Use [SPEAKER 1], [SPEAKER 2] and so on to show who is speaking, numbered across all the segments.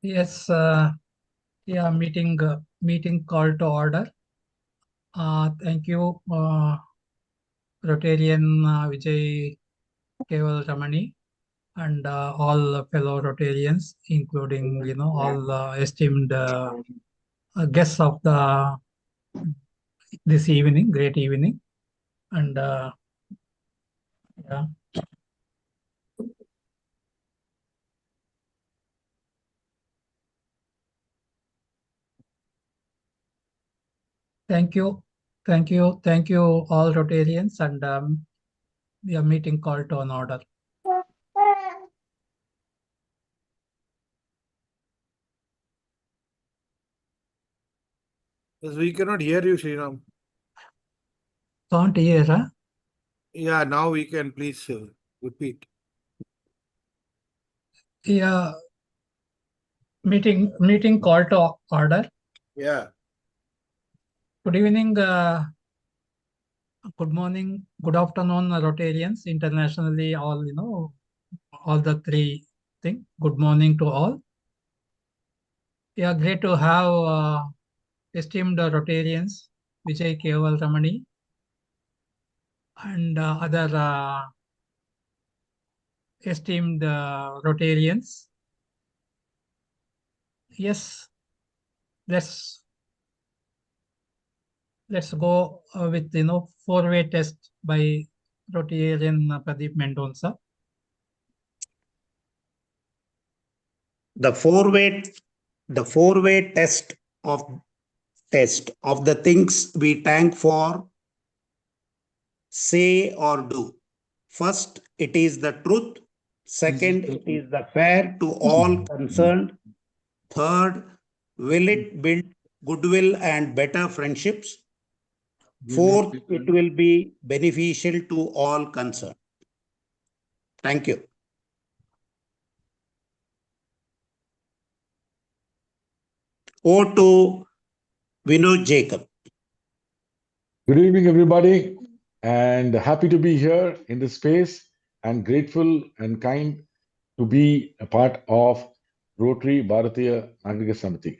[SPEAKER 1] Yes, yeah, meeting call to order. Thank you, Rotarian Vijay Keval Ramani and all fellow Rotarians, including all esteemed guests of the this evening, great evening, and yeah, thank you, all Rotarians, and yeah, meeting call to an order.
[SPEAKER 2] Yes, we cannot hear you, Sriram.
[SPEAKER 1] Can't hear, huh?
[SPEAKER 2] Yeah, now we can please repeat.
[SPEAKER 1] Yeah, meeting call to order.
[SPEAKER 2] Yeah.
[SPEAKER 1] Good evening, good morning, good afternoon, Rotarians internationally. All all the three thing. Good morning to all. Yeah, great to have esteemed Rotarians, Vijay Keval Ramani, and other esteemed Rotarians. Yes, let's let's go with four-way test by Rotarian Pradeep Mendonça.
[SPEAKER 3] The four-way the four-way test of the things we thank for, say or do. First, it is the truth. Second, it is the fair to all concerned. Third, will it build goodwill and better friendships? Fourth, it will be beneficial to all concerned. Thank you. Over to Vinod Jacob.
[SPEAKER 4] Good evening, everybody, and happy to be here in this space and grateful and kind to be a part of Rotary Bharatiya Nagrika Samiti.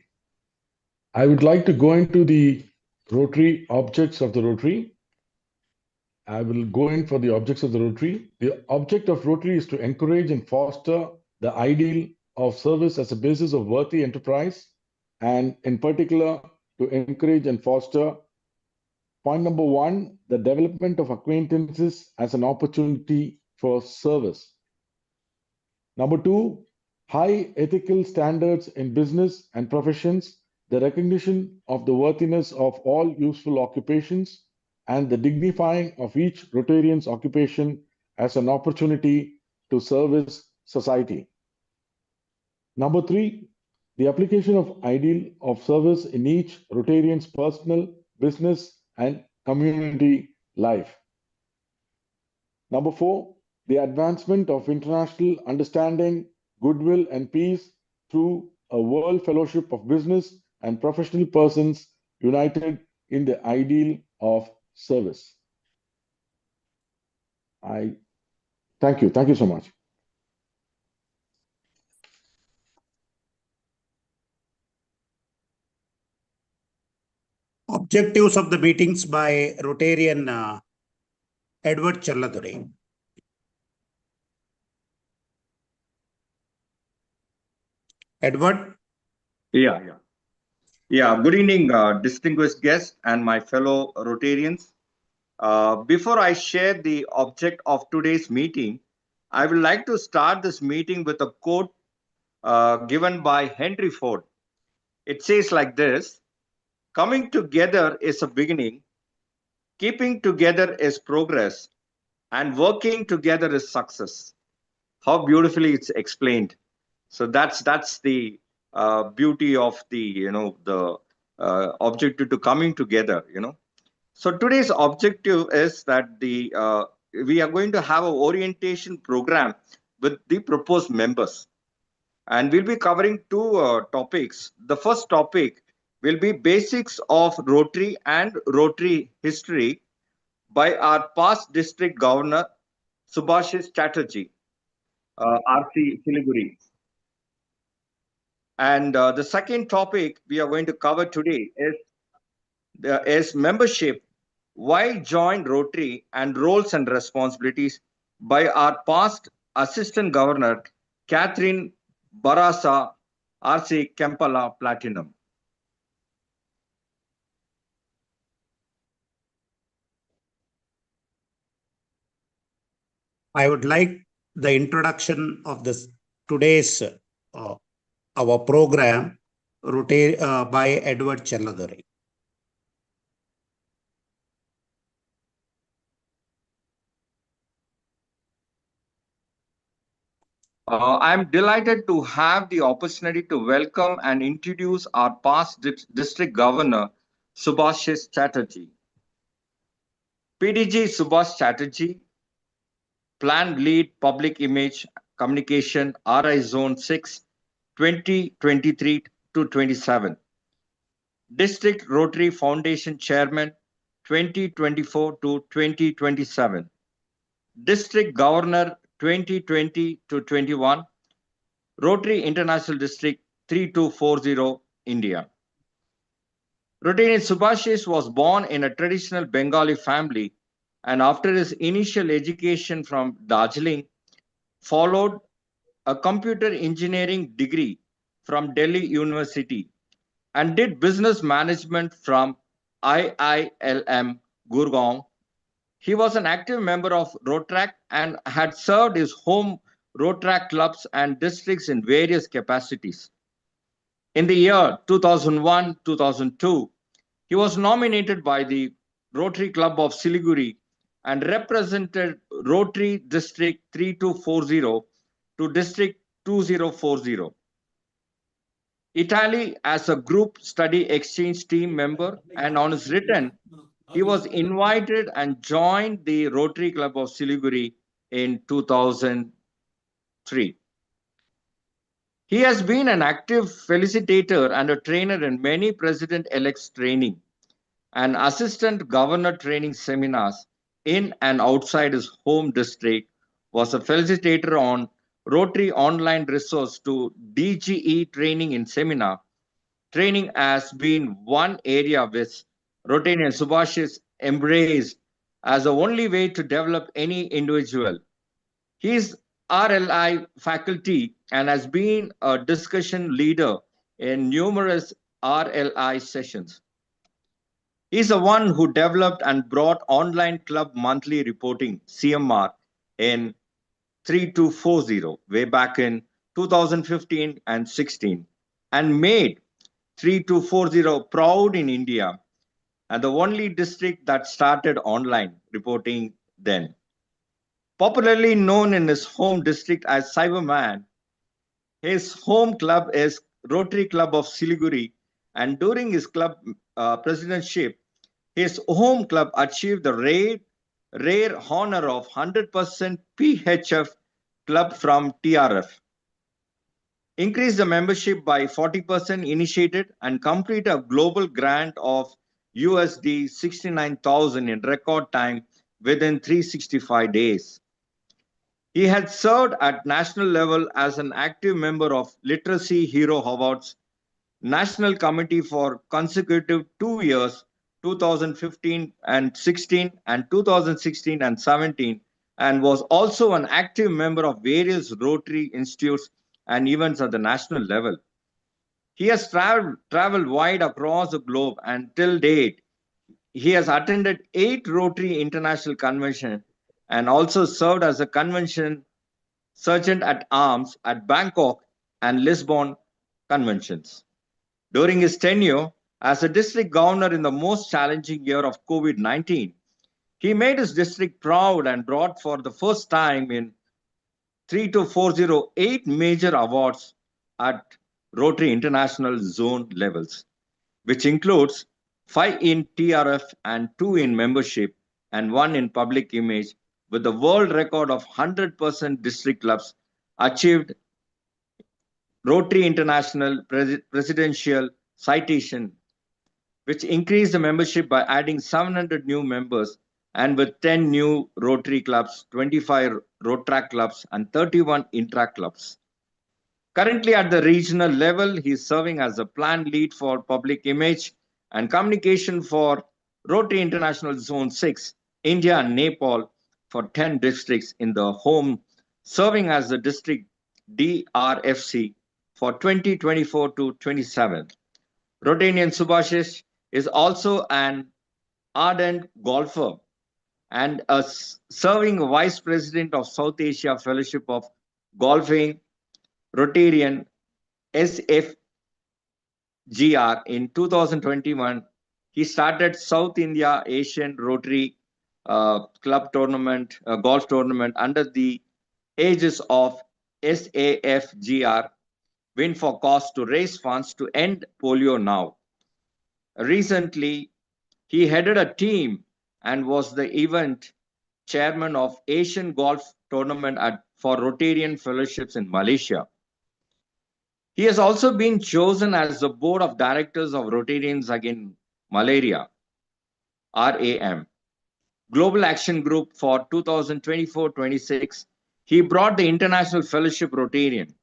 [SPEAKER 4] I would like to go into the Rotary objects of the Rotary. I will go in for the objects of the Rotary. The object of Rotary is to encourage and foster the ideal of service as a basis of worthy enterprise, and in particular, to encourage and foster point number one, the development of acquaintances as an opportunity for service. Number two, high ethical standards in business and professions, the recognition of the worthiness of all useful occupations, and the dignifying of each Rotarian's occupation as an opportunity to service society. Number three, the application of ideal of service in each Rotarian's personal, business, and community life. Number four, the advancement of international understanding, goodwill, and peace through a world fellowship of business and professional persons united in the ideal of service. I thank you. Thank you so much.
[SPEAKER 3] Objectives of the meetings by Rotarian Edward Challadurai. Edward?
[SPEAKER 5] Yeah. Good evening, distinguished guests and my fellow Rotarians. Before I share the object of today's meeting, I would like to start this meeting with a quote given by Henry Ford. It says like this: coming together is a beginning, keeping together is progress, and working together is success. How beautifully it's explained. So that's the beauty of the objective to coming together. So today's objective is that the we are going to have an orientation program with the proposed members, and we'll be covering two topics. The first topic will be basics of Rotary and Rotary history by our past district governor Subhasish Chatterjee, RC Siliguri. And the second topic we are going to cover today is membership. Why join Rotary and roles and responsibilities by our past Assistant Governor, Catherine Barasa RC Kempala Platinum.
[SPEAKER 3] I would like the introduction of this today's our program by Edward Challaduri.
[SPEAKER 5] I'm delighted to have the opportunity to welcome and introduce our past district governor, Subhasish Chatterjee. PDG Subhash Chatterjee, Planned Lead Public Image Communication, RI Zone 6, 2023 to 27. District Rotary Foundation Chairman, 2024 to 2027. District Governor, 2020 to 21. Rotary International District 3240, India. Rotarian Subhashish was born in a traditional Bengali family and after his initial education from Darjeeling, followed a computer engineering degree from Delhi University and did business management from IILM Gurgaon. He was an active member of Rotaract and had served his home Rotaract clubs and districts in various capacities. In the year 2001-2002, he was nominated by the Rotary Club of Siliguri and represented Rotary District 3240 to District 2040. Italy as a group study exchange team member, and on his return, he was invited and joined the Rotary Club of Siliguri in 2003. He has been an active felicitator and a trainer in many president-elects training and assistant governor training seminars in and outside his home district, was a felicitator on Rotary online resource to DGE training in seminar. Training has been one area which Rotarian Subhashish embraced as the only way to develop any individual. He is RLI faculty and has been a discussion leader in numerous RLI sessions. He's the one who developed and brought online club monthly reporting, CMR, in 3240 way back in 2015 and 16 and made 3240 proud in India and the only district that started online reporting then. Popularly known in his home district as Cyberman, his home club is Rotary Club of Siliguri, and during his club presidentship, his home club achieved the rare honor of 100% PHF club from TRF. Increase the membership by 40% initiated and complete a global grant of USD 69,000 in record time within 365 days. He had served at national level as an active member of Literacy Hero Awards, National Committee for consecutive 2 years, 2015 and 16 and 2016 and 17, and was also an active member of various Rotary institutes and events at the national level. He has traveled wide across the globe and till date, he has attended 8 Rotary International Conventions and also served as a convention sergeant at arms at Bangkok and Lisbon conventions. During his tenure as a district governor in the most challenging year of COVID-19, he made his district proud and brought for the first time in 32408 major awards at Rotary International Zone levels, which includes 5 in TRF and 2 in membership and 1 in public image, with the world record of 100% district clubs achieved Rotary International Presidential Citation, which increased the membership by adding 700 new members and with 10 new Rotary clubs, 25 Rotaract clubs, and 31 Intract clubs. Currently at the regional level, he is serving as a plant lead for public image and communication for Rotary International Zone 6, India and Nepal for 10 districts in the home, serving as the district DRFC for 2024 to 27. Rotarian Subhasish is also an ardent golfer and a serving vice president of South Asia Fellowship of Golfing Rotarian SFGR in 2021. He started South India Asian Rotary Club tournament, golf tournament under the aegis of SAFGR, Win for Cause, to raise funds to end polio now. Recently, he headed a team and was the event chairman of Asian Golf Tournament for Rotarian Fellowships in Malaysia. He has also been chosen as the board of directors of Rotarians Against Malaria, RAM, Global Action Group for 2024-26. He brought the International Fellowship Rotarian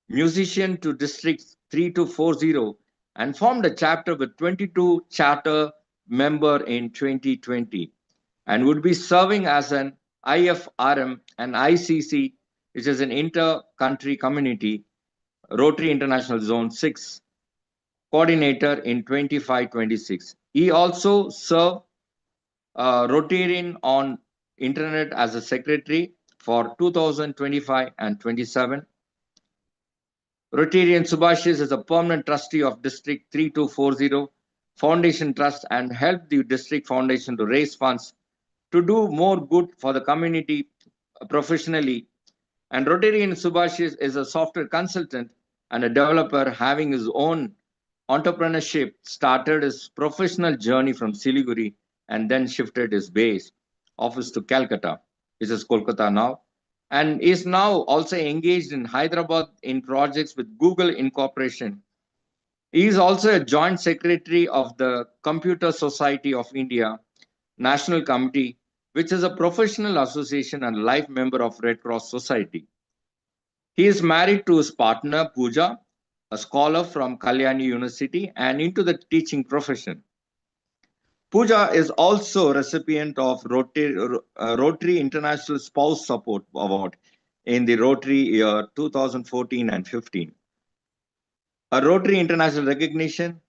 [SPEAKER 5] musician to District 3240 and formed a chapter with 22 charter member in 2020 and would be serving as an IFRM and ICC, which is an inter-country community Rotary International Zone 6 coordinator in 25-26. He also served Rotarian on internet as a secretary for 2025 and 27. Rotarian Subhasish is a permanent trustee of District 3240 Foundation Trust and helped the district foundation to raise funds to do more good for the community professionally. And Rotarian Subhasish is a software consultant and a developer having his own entrepreneurship, started his professional journey from Siliguri and then shifted his base office to Calcutta, which is Kolkata now, and is now also engaged in Hyderabad in projects with Google Incorporation. He is also a joint secretary of the Computer Society of India National Committee, which is a professional association and life member of Red Cross Society. He is married to his partner Pooja, a scholar from Kalyani University and into the teaching profession. Pooja is also recipient of Rotary International Spouse Support Award in the Rotary year 2014 and 15. A Rotary International recognition,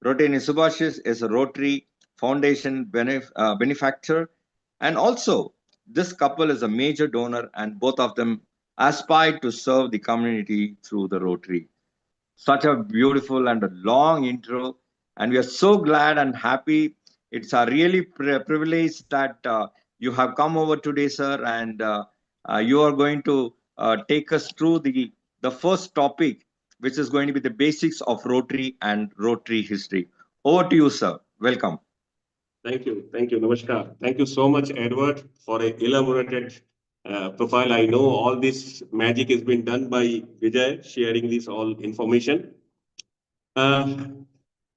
[SPEAKER 5] Rotary Subhasish is a Rotary Foundation benefactor, and also this couple is a major donor, and both of them aspire to serve the community through the Rotary. Such a beautiful and a long intro, and we are so glad and happy. It's a really privilege that you have come over today, sir, and you are going to take us through the first topic, which is going to be the basics of Rotary and Rotary history. Over to you, sir. Welcome.
[SPEAKER 6] Thank you. Thank you. Namaskar. Thank you so much, Edward, for an elaborated profile. I know all this magic has been done by Vijay, sharing this all information.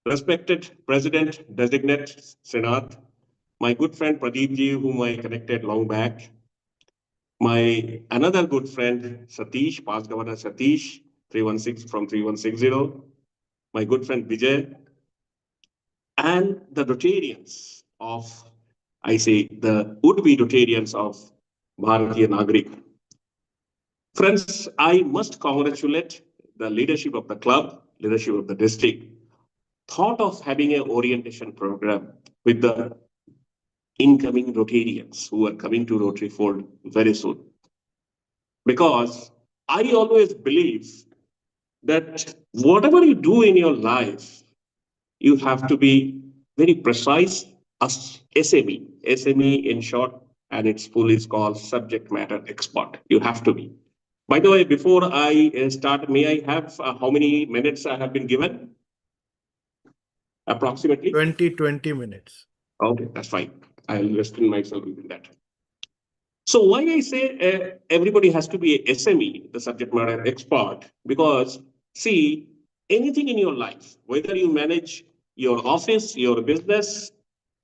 [SPEAKER 6] Respected President Designate Senat, my good friend Pradeep ji, whom I connected long back, my another good friend Satish, past Governor Satish, 316 from 3160, my good friend Vijay, and the Rotarians of, I say, the would-be Rotarians of Bharatiya Nagrika. Friends, I must congratulate the leadership of the club, leadership of the district, thought of having an orientation program with the incoming Rotarians who are coming to Rotary Fold very soon. Because I always believe that whatever you do in your life, you have to be very precise as SME. SME in short, and its full is called subject matter expert. You have to be. By the way, before I start, may I have how many minutes I have been given? Approximately?
[SPEAKER 2] 20 minutes.
[SPEAKER 6] Okay, that's fine. I'll restrain myself within that. So why I say everybody has to be a SME, the subject matter expert, because see, anything in your life, whether you manage your office, your business,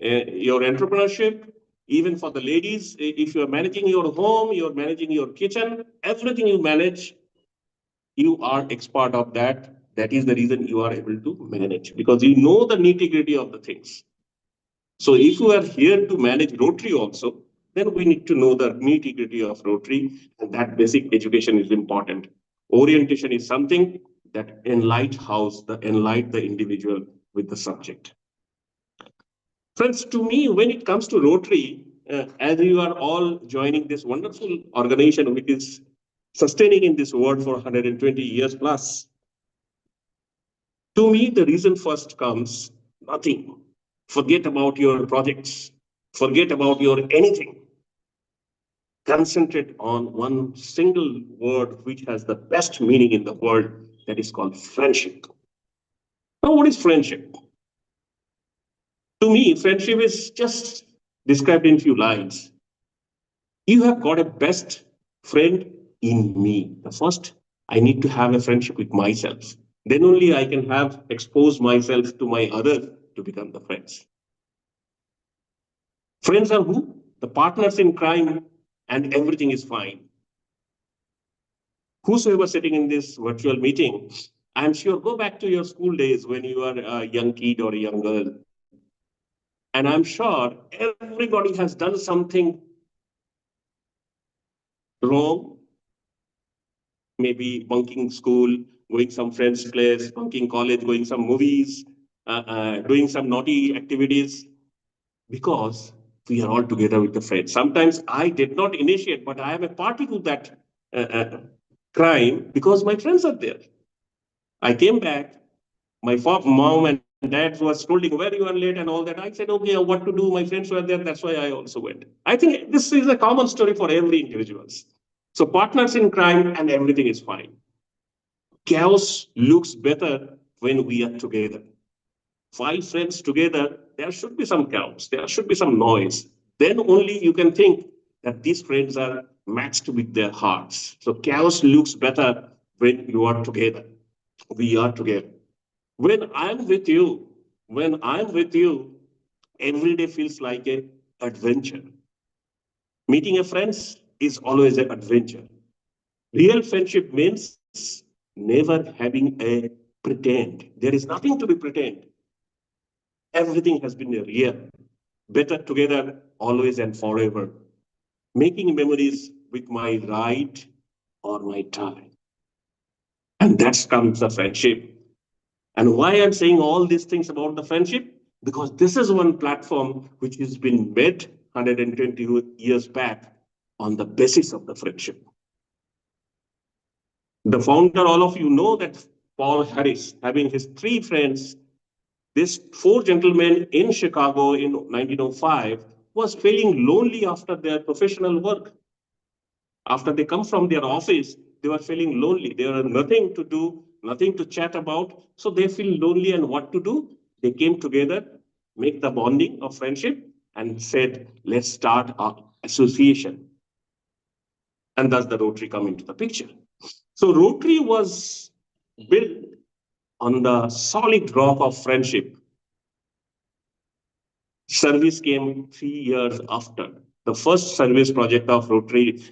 [SPEAKER 6] your entrepreneurship, even for the ladies, if you're managing your home, you're managing your kitchen, everything you manage, you are expert of that. That is the reason you are able to manage, because you know the nitty-gritty of the things. So if you are here to manage Rotary also, then we need to know the nitty-gritty of Rotary, and that basic education is important. Orientation is something that enlight the individual with the subject. Friends, to me, when it comes to Rotary, as you are all joining this wonderful organization which is sustaining in this world for 120 years plus, to me, the reason first comes nothing. Forget about your projects. Forget about your anything. Concentrate on one single word which has the best meaning in the world, that is called friendship. Now, what is friendship? To me, friendship is just described in few lines. You have got a best friend in me. The first, I need to have a friendship with myself. Then only I can have exposed myself to my other to become the friends. Friends are who? The partners in crime, and everything is fine. Whosoever sitting in this virtual meeting, I'm sure go back to your school days when you were a young kid or a young girl. And I'm sure everybody has done something wrong, maybe bunking school, going some friend's place, bunking college, going some movies, doing some naughty activities, because we are all together with the friends. Sometimes I did not initiate, but I am a party to that crime because my friends are there. I came back, my mom and dad was scolding, where you are late and all that. I said, okay, what to do? My friends were there. That's why I also went. I think this is a common story for every individual. So partners in crime and everything is fine. Chaos looks better when we are together. 5 friends together, there should be some chaos. There should be some noise. Then only you can think that these friends are matched with their hearts. So chaos looks better when you are together. We are together. When I'm with you, every day feels like an adventure. Meeting a friend is always an adventure. Real friendship means never having a pretend. There is nothing to be pretend. Everything has been real. Better together, always and forever. Making memories with my right or my tie. And that comes the friendship. And why I'm saying all these things about the friendship? Because this is one platform which has been made 120 years back on the basis of the friendship. The founder, all of you know that Paul Harris, having his 3 friends, these 4 gentlemen in Chicago in 1905, was feeling lonely after their professional work. After they come from their office, they were feeling lonely. There was nothing to do, nothing to chat about. So they feel lonely, and what to do? They came together, make the bonding of friendship, and said, let's start our association. And thus the Rotary come into the picture. So Rotary was built on the solid rock of friendship. Service came 3 years after. The first service project of Rotary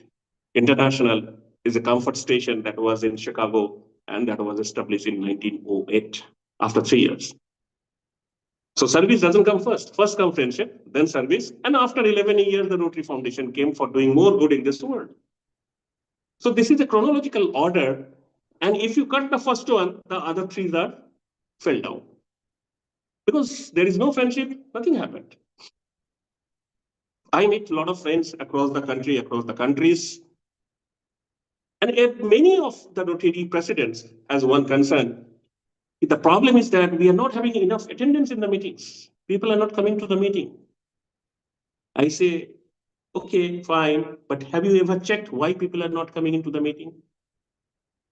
[SPEAKER 6] International is a comfort station that was in Chicago, and that was established in 1908 after 3 years. So service doesn't come first. First come friendship, then service. And after 11 years, the Rotary Foundation came for doing more good in this world. So this is a chronological order. And if you cut the first one, the other 3 are fell down. Because there is no friendship, nothing happened. I meet a lot of friends across the country, across the countries. And many of the Rotary presidents has one concern. The problem is that we are not having enough attendance in the meetings. People are not coming to the meeting. I say, okay, fine, but have you ever checked why people are not coming into the meeting?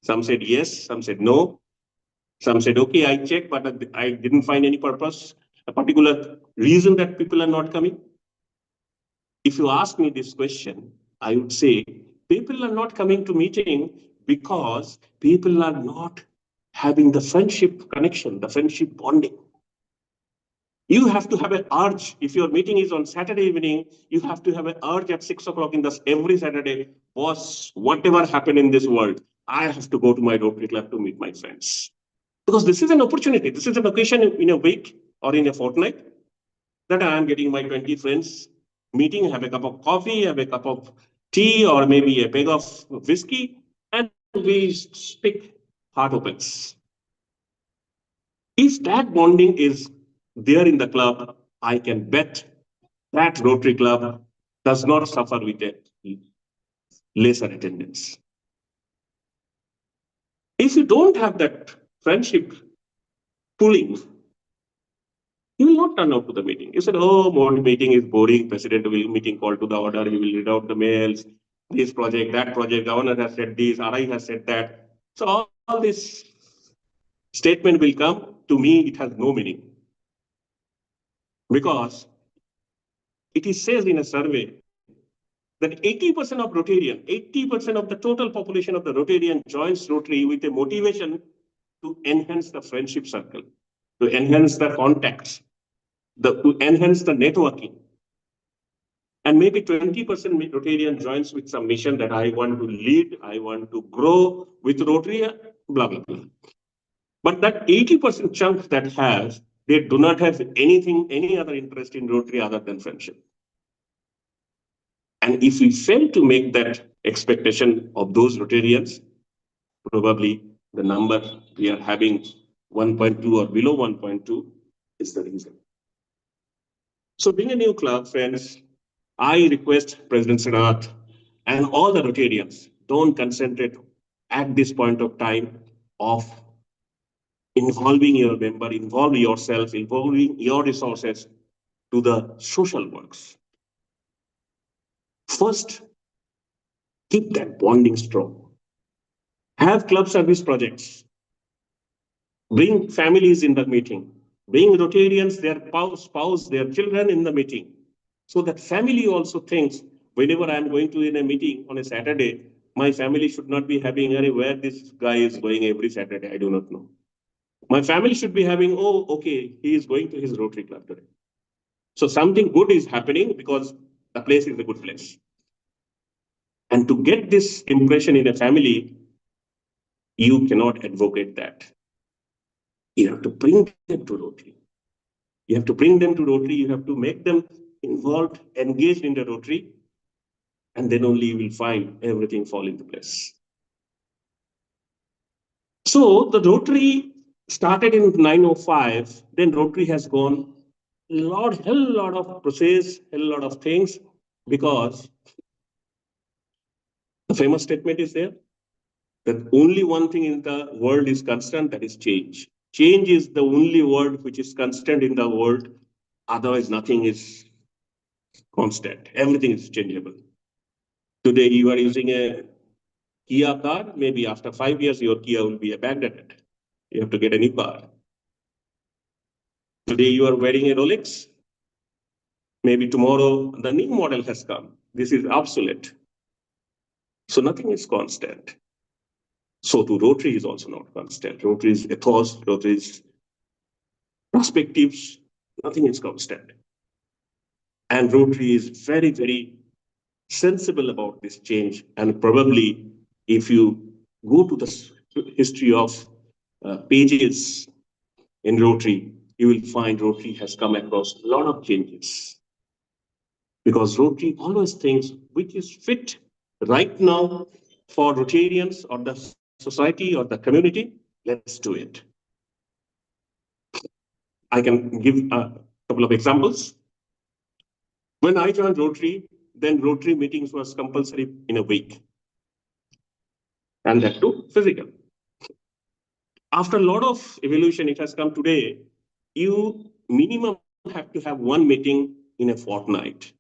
[SPEAKER 6] Some said yes, some said no. Some said, okay, I checked, but I didn't find any purpose, a particular reason that people are not coming. If you ask me this question, I would say people are not coming to meeting because people are not having the friendship connection, the friendship bonding. You have to have an urge. If your meeting is on Saturday evening, you have to have an urge at 6 o'clock in the every Saturday. Boss, whatever happened in this world, I have to go to my Rotary Club to meet my friends. Because this is an opportunity. This is an occasion in a week or in a fortnight that I am getting my 20 friends meeting, have a cup of coffee, have a cup of tea, or maybe a peg of whiskey, and we speak heart opens. If that bonding is there in the club, I can bet that Rotary Club does not suffer with a lesser attendance. If you don't have that friendship pulling, you will not turn out to the meeting. You said, oh, morning meeting is boring. President will meeting call to the order. He will read out the mails. This project, that project, governor has said this, RI has said that. So all this statement will come. To me, it has no meaning. Because it is says in a survey that 80% of Rotarian, 80% of the total population of the Rotarian joins Rotary with a motivation to enhance the friendship circle, to enhance the contacts, to enhance the networking. And maybe 20% Rotarian joins with some mission that I want to lead, I want to grow with Rotary, blah, blah, blah. But that 80% chunk that has, they do not have anything, any other interest in Rotary other than friendship. And if we fail to make that expectation of those Rotarians, probably the number we are having 1.2 or below 1.2 is the reason. So being a new club, friends, I request President Sanath and all the Rotarians, don't concentrate at this point of time of involving your member, involve yourself, involving your resources to the social works. First, keep that bonding strong. Have club service projects. Bring families in the meeting. Bring Rotarians, their spouse, their children in the meeting. So that family also thinks, whenever I'm going to in a meeting on a Saturday, my family should not be having, where this guy is going every Saturday, I do not know. My family should be having, oh, okay, he is going to his Rotary Club today. So something good is happening because the place is a good place. And to get this impression in a family, you cannot advocate that. You have to bring them to Rotary. You have to bring them to Rotary. You have to make them involved, engaged in the Rotary. And then only you will find everything fall into place. So the Rotary started in 905. Then Rotary has gone hell lot of process, hell lot of things, because the famous statement is there that only one thing in the world is constant, that is change. Change is the only word which is constant in the world. Otherwise, nothing is constant. Everything is changeable. Today, you are using a Kia car. Maybe after 5 years, your Kia will be abandoned. You have to get a new car. Today, you are wearing a Rolex. Maybe tomorrow, the new model has come. This is obsolete. So nothing is constant. So to Rotary is also not constant. Rotary is ethos, Rotary is perspectives, nothing is constant. And Rotary is very, very sensible about this change. And probably if you go to the history of pages in Rotary, you will find Rotary has come across a lot of changes. Because Rotary always thinks which is fit right now for Rotarians or the society or the community, let's do it. I can give a couple of examples. When I joined Rotary, then Rotary meetings was compulsory in a week. And that too physical. After a lot of evolution, it has come today, you minimum have to have one meeting in a fortnight.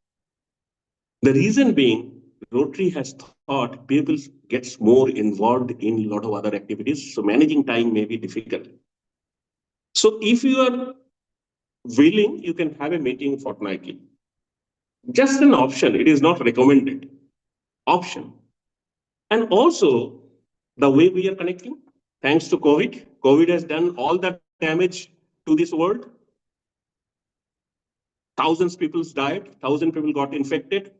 [SPEAKER 6] The reason being, Rotary has thought people gets more involved in a lot of other activities, so managing time may be difficult. So if you are willing, you can have a meeting fortnightly. Just an option, it is not recommended. Option. And also, the way we are connecting, thanks to COVID, COVID has done all that damage to this world. Thousands of people died, 1,000 people got infected,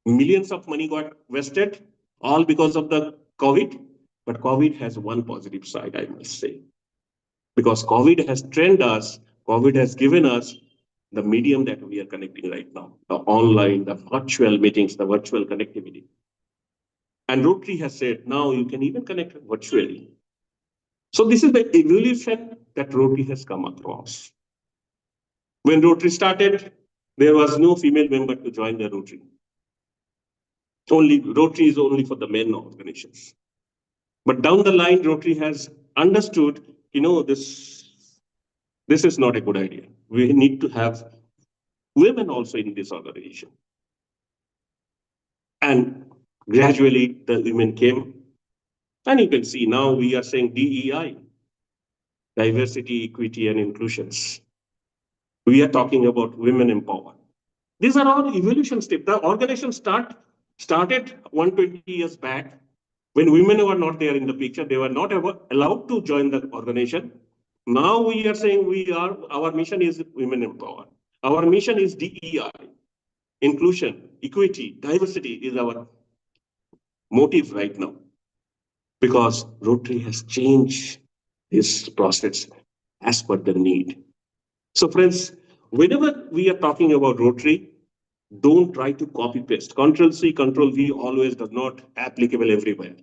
[SPEAKER 6] millions of money got wasted, all because of the COVID, but COVID has one positive side, I must say. Because COVID has trained us, COVID has given us the medium that we are connecting right now, the online, the virtual meetings, the virtual connectivity. And Rotary has said, now you can even connect virtually. So this is the evolution that Rotary has come across. When Rotary started, there was no female member to join the Rotary. Rotary is only for the men organizations. But down the line, Rotary has understood, this is not a good idea. We need to have women also in this organization. And gradually the women came. And you can see now we are saying DEI, diversity, equity, and inclusions. We are talking about women empowerment. These are all evolution steps. The organization started 120 years back when women were not there in the picture. They were not ever allowed to join the organization. Now we are saying our mission is women empowerment. Our mission is DEI, inclusion, equity, diversity is our motive right now. Because Rotary has changed this process as per the need. So friends, whenever we are talking about Rotary, don't try to copy paste. Control-C, Control-V always does not applicable everywhere.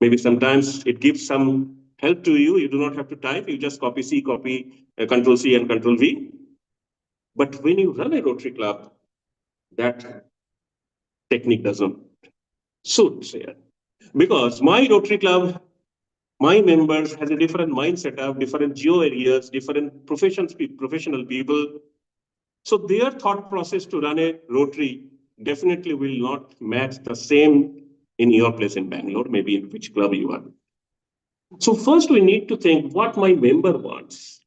[SPEAKER 6] Maybe sometimes it gives some help to you. You do not have to type. You just copy C, Control-C and Control-V. But when you run a Rotary Club, that technique doesn't suit here. Because my Rotary Club, my members has a different mindset of different geo areas, different professional people. So their thought process to run a Rotary definitely will not match the same in your place in Bangalore, maybe in which club you are. So first we need to think what my member wants.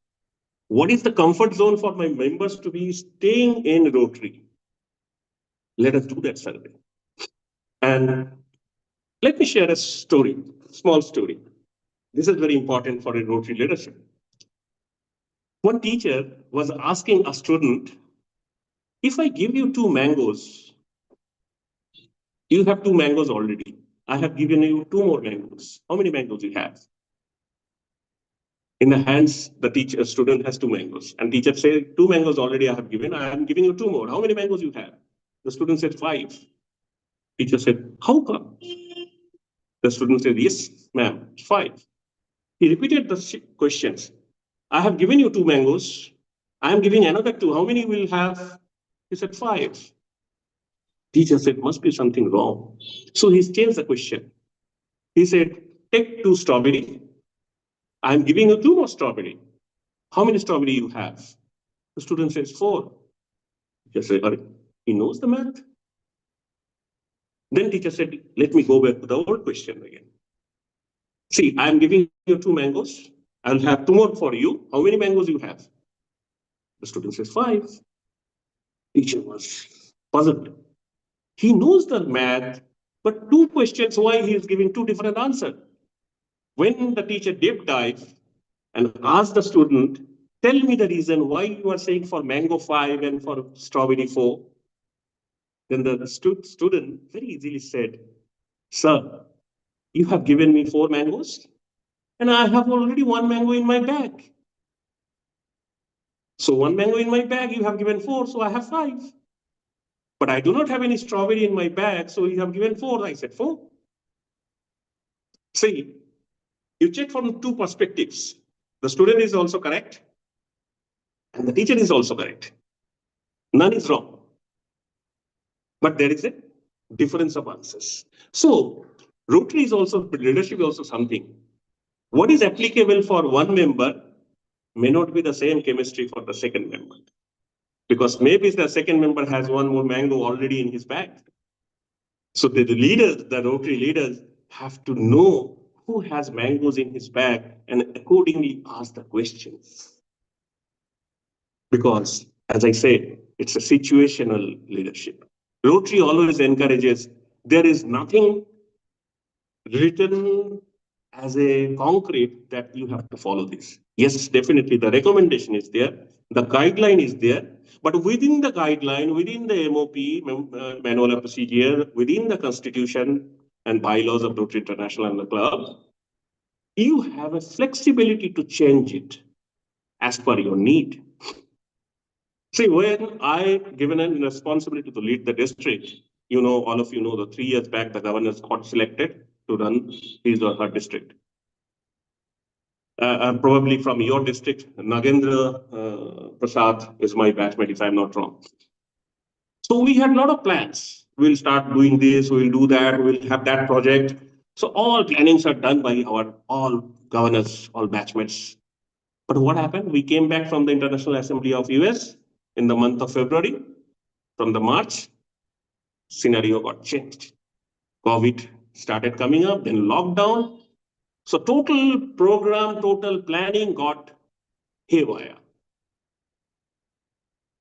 [SPEAKER 6] What is the comfort zone for my members to be staying in Rotary? Let us do that survey. And let me share a story, small story. This is very important for a Rotary leadership. One teacher was asking a student, if I give you 2 mangoes, you have 2 mangoes already. I have given you 2 more mangoes. How many mangoes you have? In the hands, the student has 2 mangoes. And teacher said, 2 mangoes already I have given. I am giving you 2 more. How many mangoes you have? The student said 5. Teacher said, how come? The student said, yes, ma'am, 5. He repeated the questions. I have given you 2 mangoes. I am giving another 2. How many will have? He said 5. Teacher said, must be something wrong. So he changed the question. He said, take 2 strawberry. I am giving you 2 more strawberry. How many strawberry you have? The student says 4. Teacher said, he knows the math. Then teacher said, let me go back to the old question again. See, I am giving you 2 mangoes. I'll have 2 more for you. How many mangoes you have? The student says 5. Teacher was puzzled. He knows the math, but 2 questions, why he is giving 2 different answers? When the teacher deep dive and asked the student, tell me the reason why you are saying for mango 5 and for strawberry 4. Then the student very easily said, sir, you have given me 4 mangoes and I have already 1 mango in my bag. So 1 mango in my bag, you have given 4, so I have 5. But I do not have any strawberry in my bag, so you have given 4. I said 4. See, you check from 2 perspectives. The student is also correct, and the teacher is also correct. None is wrong. But there is a difference of answers. So, Rotary is also, leadership is also something. What is applicable for one member may not be the same chemistry for the second member. Because maybe the second member has 1 more mango already in his bag. So the leaders, the Rotary leaders have to know who has mangoes in his bag and accordingly ask the questions. Because, as I said, it's a situational leadership. Rotary always encourages, there is nothing written as a concrete that you have to follow this. Yes, definitely the recommendation is there, the guideline is there, but within the guideline, within the MOP, Manual of Procedure, within the Constitution, and bylaws of Rotary International and the club, you have a flexibility to change it as per your need. See, when I given a responsibility to lead the district, all of you know, the 3 years back, the governors got selected to run his or her district. Probably from your district, Nagendra Prasad is my batchmate, if I'm not wrong. So we had a lot of plans. We'll start doing this, we'll do that, we'll have that project. So all plannings are done by our all governors, all batchmates. But what happened? We came back from the International Assembly of US in the month of February. From the March, scenario got changed. COVID started coming up, then lockdown. So total program, total planning got haywire.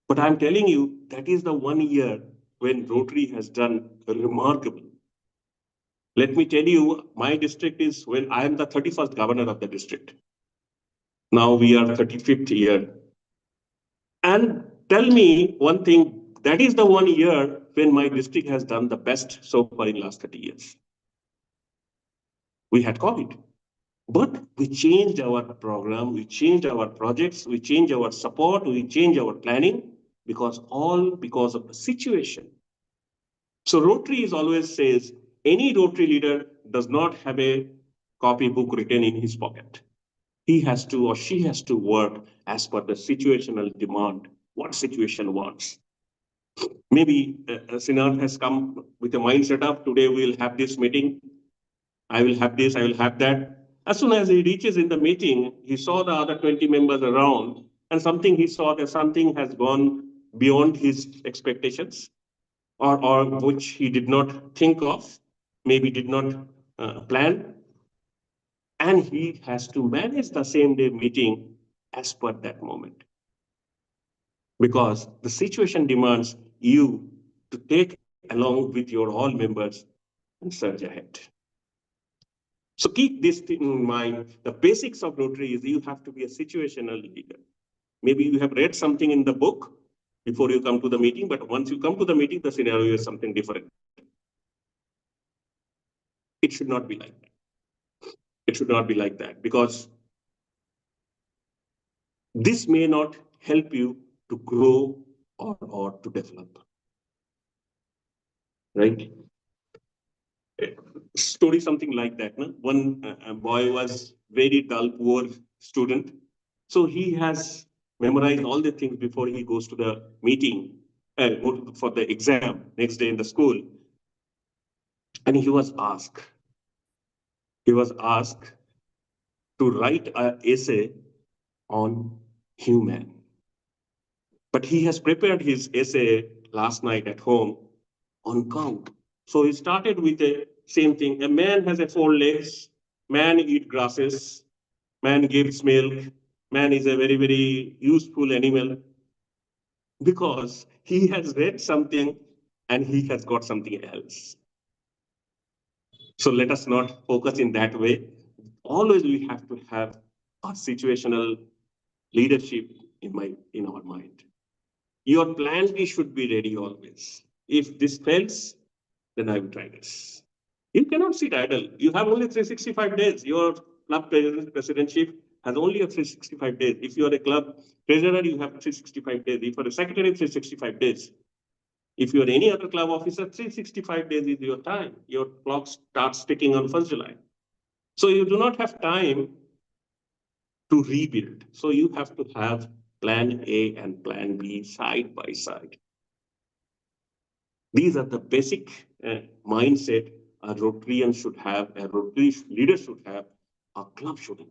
[SPEAKER 6] But I'm telling you, that is the 1 year when Rotary has done remarkable. Let me tell you, my district is when I am the 31st governor of the district. Now we are 35th year. And tell me one thing, that is the 1 year when my district has done the best so far in last 30 years. We had COVID, but we changed our program, we changed our projects, we changed our support, we changed our planning, because of the situation. So Rotary is always says, any Rotary leader does not have a copybook written in his pocket. He has to or she has to work as per the situational demand, what situation wants. Maybe Sinat has come with a mindset of today we'll have this meeting, I will have this, I will have that. As soon as he reaches in the meeting, he saw the other 20 members around, and he saw that something has gone beyond his expectations, or which he did not think of, maybe did not plan. And he has to manage the same day meeting as per that moment. Because the situation demands you to take along with your all members and surge ahead. So keep this thing in mind. The basics of Rotary is you have to be a situational leader. Maybe you have read something in the book before you come to the meeting, but once you come to the meeting, the scenario is something different. It should not be like that. It should not be like that, because this may not help you to grow or to develop. Right? Story something like that. No? One boy was very dull, poor student. So he has memorized all the things before he goes to the meeting for the exam next day in the school. And he was asked to write an essay on human. But he has prepared his essay last night at home on cow. So he started with the same thing. A man has 4 legs. Man eats grasses. Man gives milk. Man is a very, very useful animal. Because he has read something and he has got something else. So let us not focus in that way. Always we have to have a situational leadership in our mind. Your plan B should be ready always. If this fails, then I will try this. You cannot sit idle. You have only 365 days. Your club presidentship has only a 365 days. If you are a club treasurer, you have 365 days. If you are a secretary, 365 days. If you are any other club officer, 365 days is your time. Your clock starts ticking on 1st July. So you do not have time to rebuild. So you have to have plan A and plan B side by side. These are the basic mindset a Rotarian should have, a Rotary leader should have, a club should have.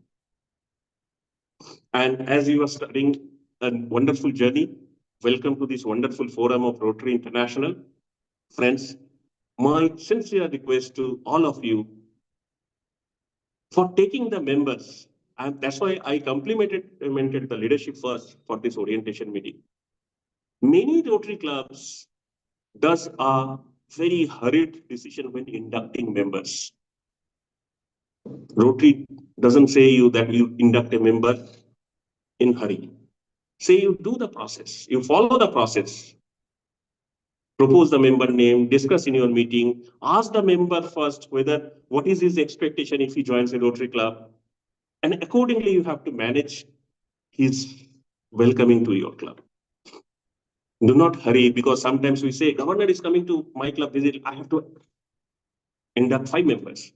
[SPEAKER 6] And as you are starting a wonderful journey, welcome to this wonderful forum of Rotary International. Friends, my sincere request to all of you for taking the members, and that's why I complimented the leadership first for this orientation meeting. Many Rotary clubs does a very hurried decision when inducting members. Rotary doesn't say you that you induct a member in hurry. Say you do the process, you follow the process. propose the member name, discuss in your meeting, ask the member first whether what is his expectation if he joins a Rotary Club. And accordingly, you have to manage his welcoming to your club. Do not hurry, because sometimes we say, governor is coming to my club visit, I have to induct 5 members.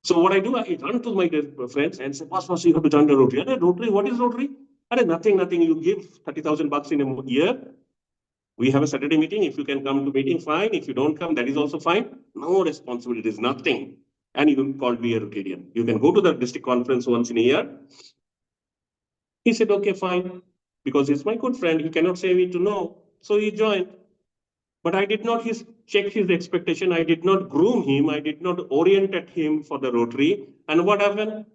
[SPEAKER 6] So what I do, I run to my friends and say, boss, you have to join the Rotary. Rotary, what is Rotary? Nothing. You give 30,000 bucks in a year. We have a Saturday meeting. If you can come to meeting, fine. If you don't come, that is also fine. No responsibilities, nothing. And you can call me a Rotarian. You can go to the district conference once in a year. He said, okay, fine. Because he's my good friend. He cannot say me to no. So he joined. But I did not check his expectation. I did not groom him. I did not orientate him for the Rotary. And what happened?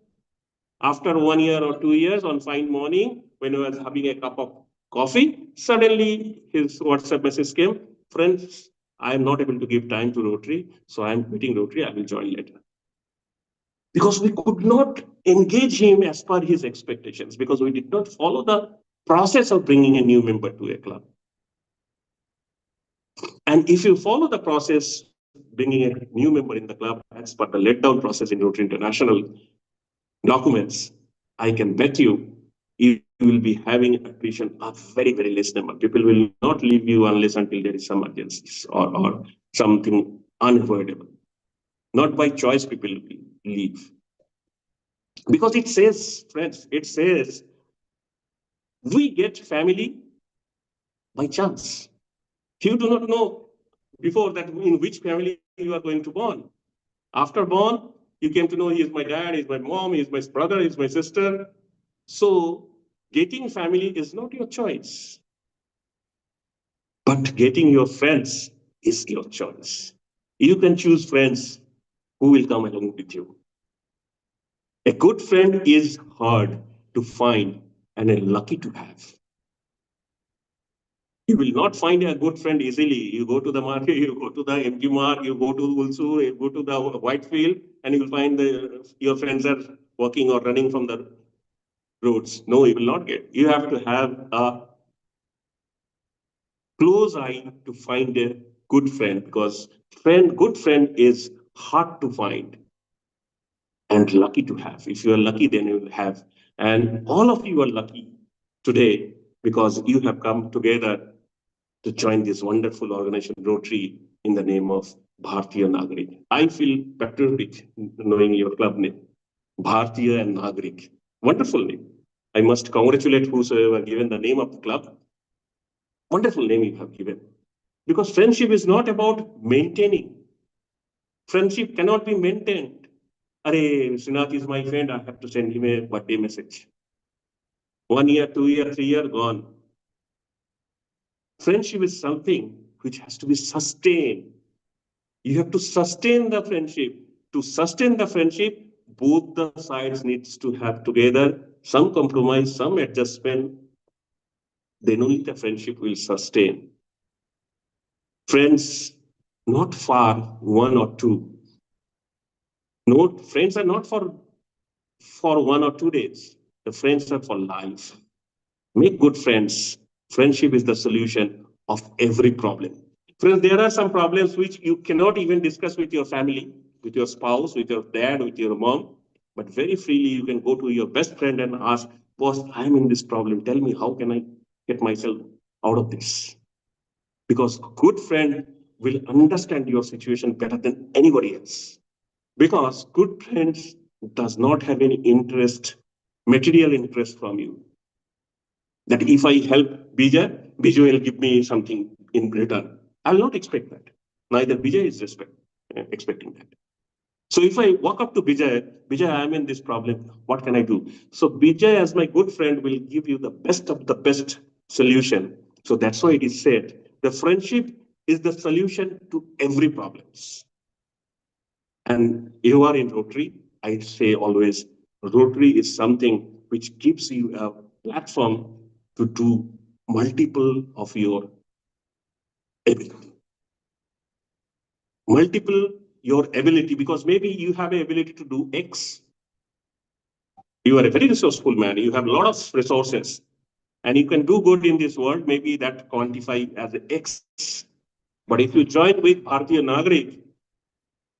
[SPEAKER 6] After 1 year or 2 years, on fine morning, when I was having a cup of coffee, suddenly his WhatsApp message came, friends, I am not able to give time to Rotary, so I am quitting Rotary, I will join later. Because we could not engage him as per his expectations, because we did not follow the process of bringing a new member to a club. And if you follow the process, bringing a new member in the club as per the letdown process in Rotary International documents, I can bet you will be having attrition of very, very less number. People will not leave you unless until there is some emergencies or something unavoidable. Not by choice people leave. Because it says, friends, it says, we get family by chance. You do not know before that in which family you are going to born. After born, you came to know he is my dad, he is my mom, he is my brother, he is my sister. So getting family is not your choice. But getting your friends is your choice. You can choose friends who will come along with you. A good friend is hard to find and a lucky to have. You will not find a good friend easily. You go to the market, you go to the MG Mark, you go to Ulsu, you go to the Whitefield, and you will find your friends are walking or running from the roads. No, you will not get. You have to have a close eye to find a good friend, because good friend is hard to find and lucky to have. If you are lucky, then you will have. And all of you are lucky today because you have come together to join this wonderful organization, Rotary, in the name of Bharatiya Nagrika. I feel patriotic knowing your club name, Bharatiya and Nagrika. Wonderful name. I must congratulate whosoever given the name of the club. Wonderful name you have given. Because friendship is not about maintaining. Friendship cannot be maintained. Arey, Srinath is my friend, I have to send him a birthday message. 1 year, 2 year, 3 year, gone. Friendship is something which has to be sustained. You have to sustain the friendship. To sustain the friendship, both the sides needs to have together some compromise, some adjustment. Then only the friendship will sustain. Friends, not far, 1 or 2. No, friends are not for 1 or 2 days. The friends are for life. Make good friends. Friendship is the solution of every problem. Friends, there are some problems which you cannot even discuss with your family, with your spouse, with your dad, with your mom. But very freely you can go to your best friend and ask, boss, I'm in this problem. Tell me, how can I get myself out of this? Because good friend will understand your situation better than anybody else. Because good friends does not have any interest, material interest from you. That if I help Bijay will give me something in return. I'll not expect that. Neither Bijay is expecting that. So if I walk up to Bijay, I'm in this problem. What can I do? So Bijay, as my good friend, will give you the best of the best solution. So that's why it is said, the friendship is the solution to every problems. And you are in Rotary, I say always, Rotary is something which gives you a platform to do multiple of your ability. Multiple your ability, because maybe you have an ability to do X. You are a very resourceful man. You have a lot of resources and you can do good in this world. Maybe that quantify as X. But if you join with Bharatiya Nagrika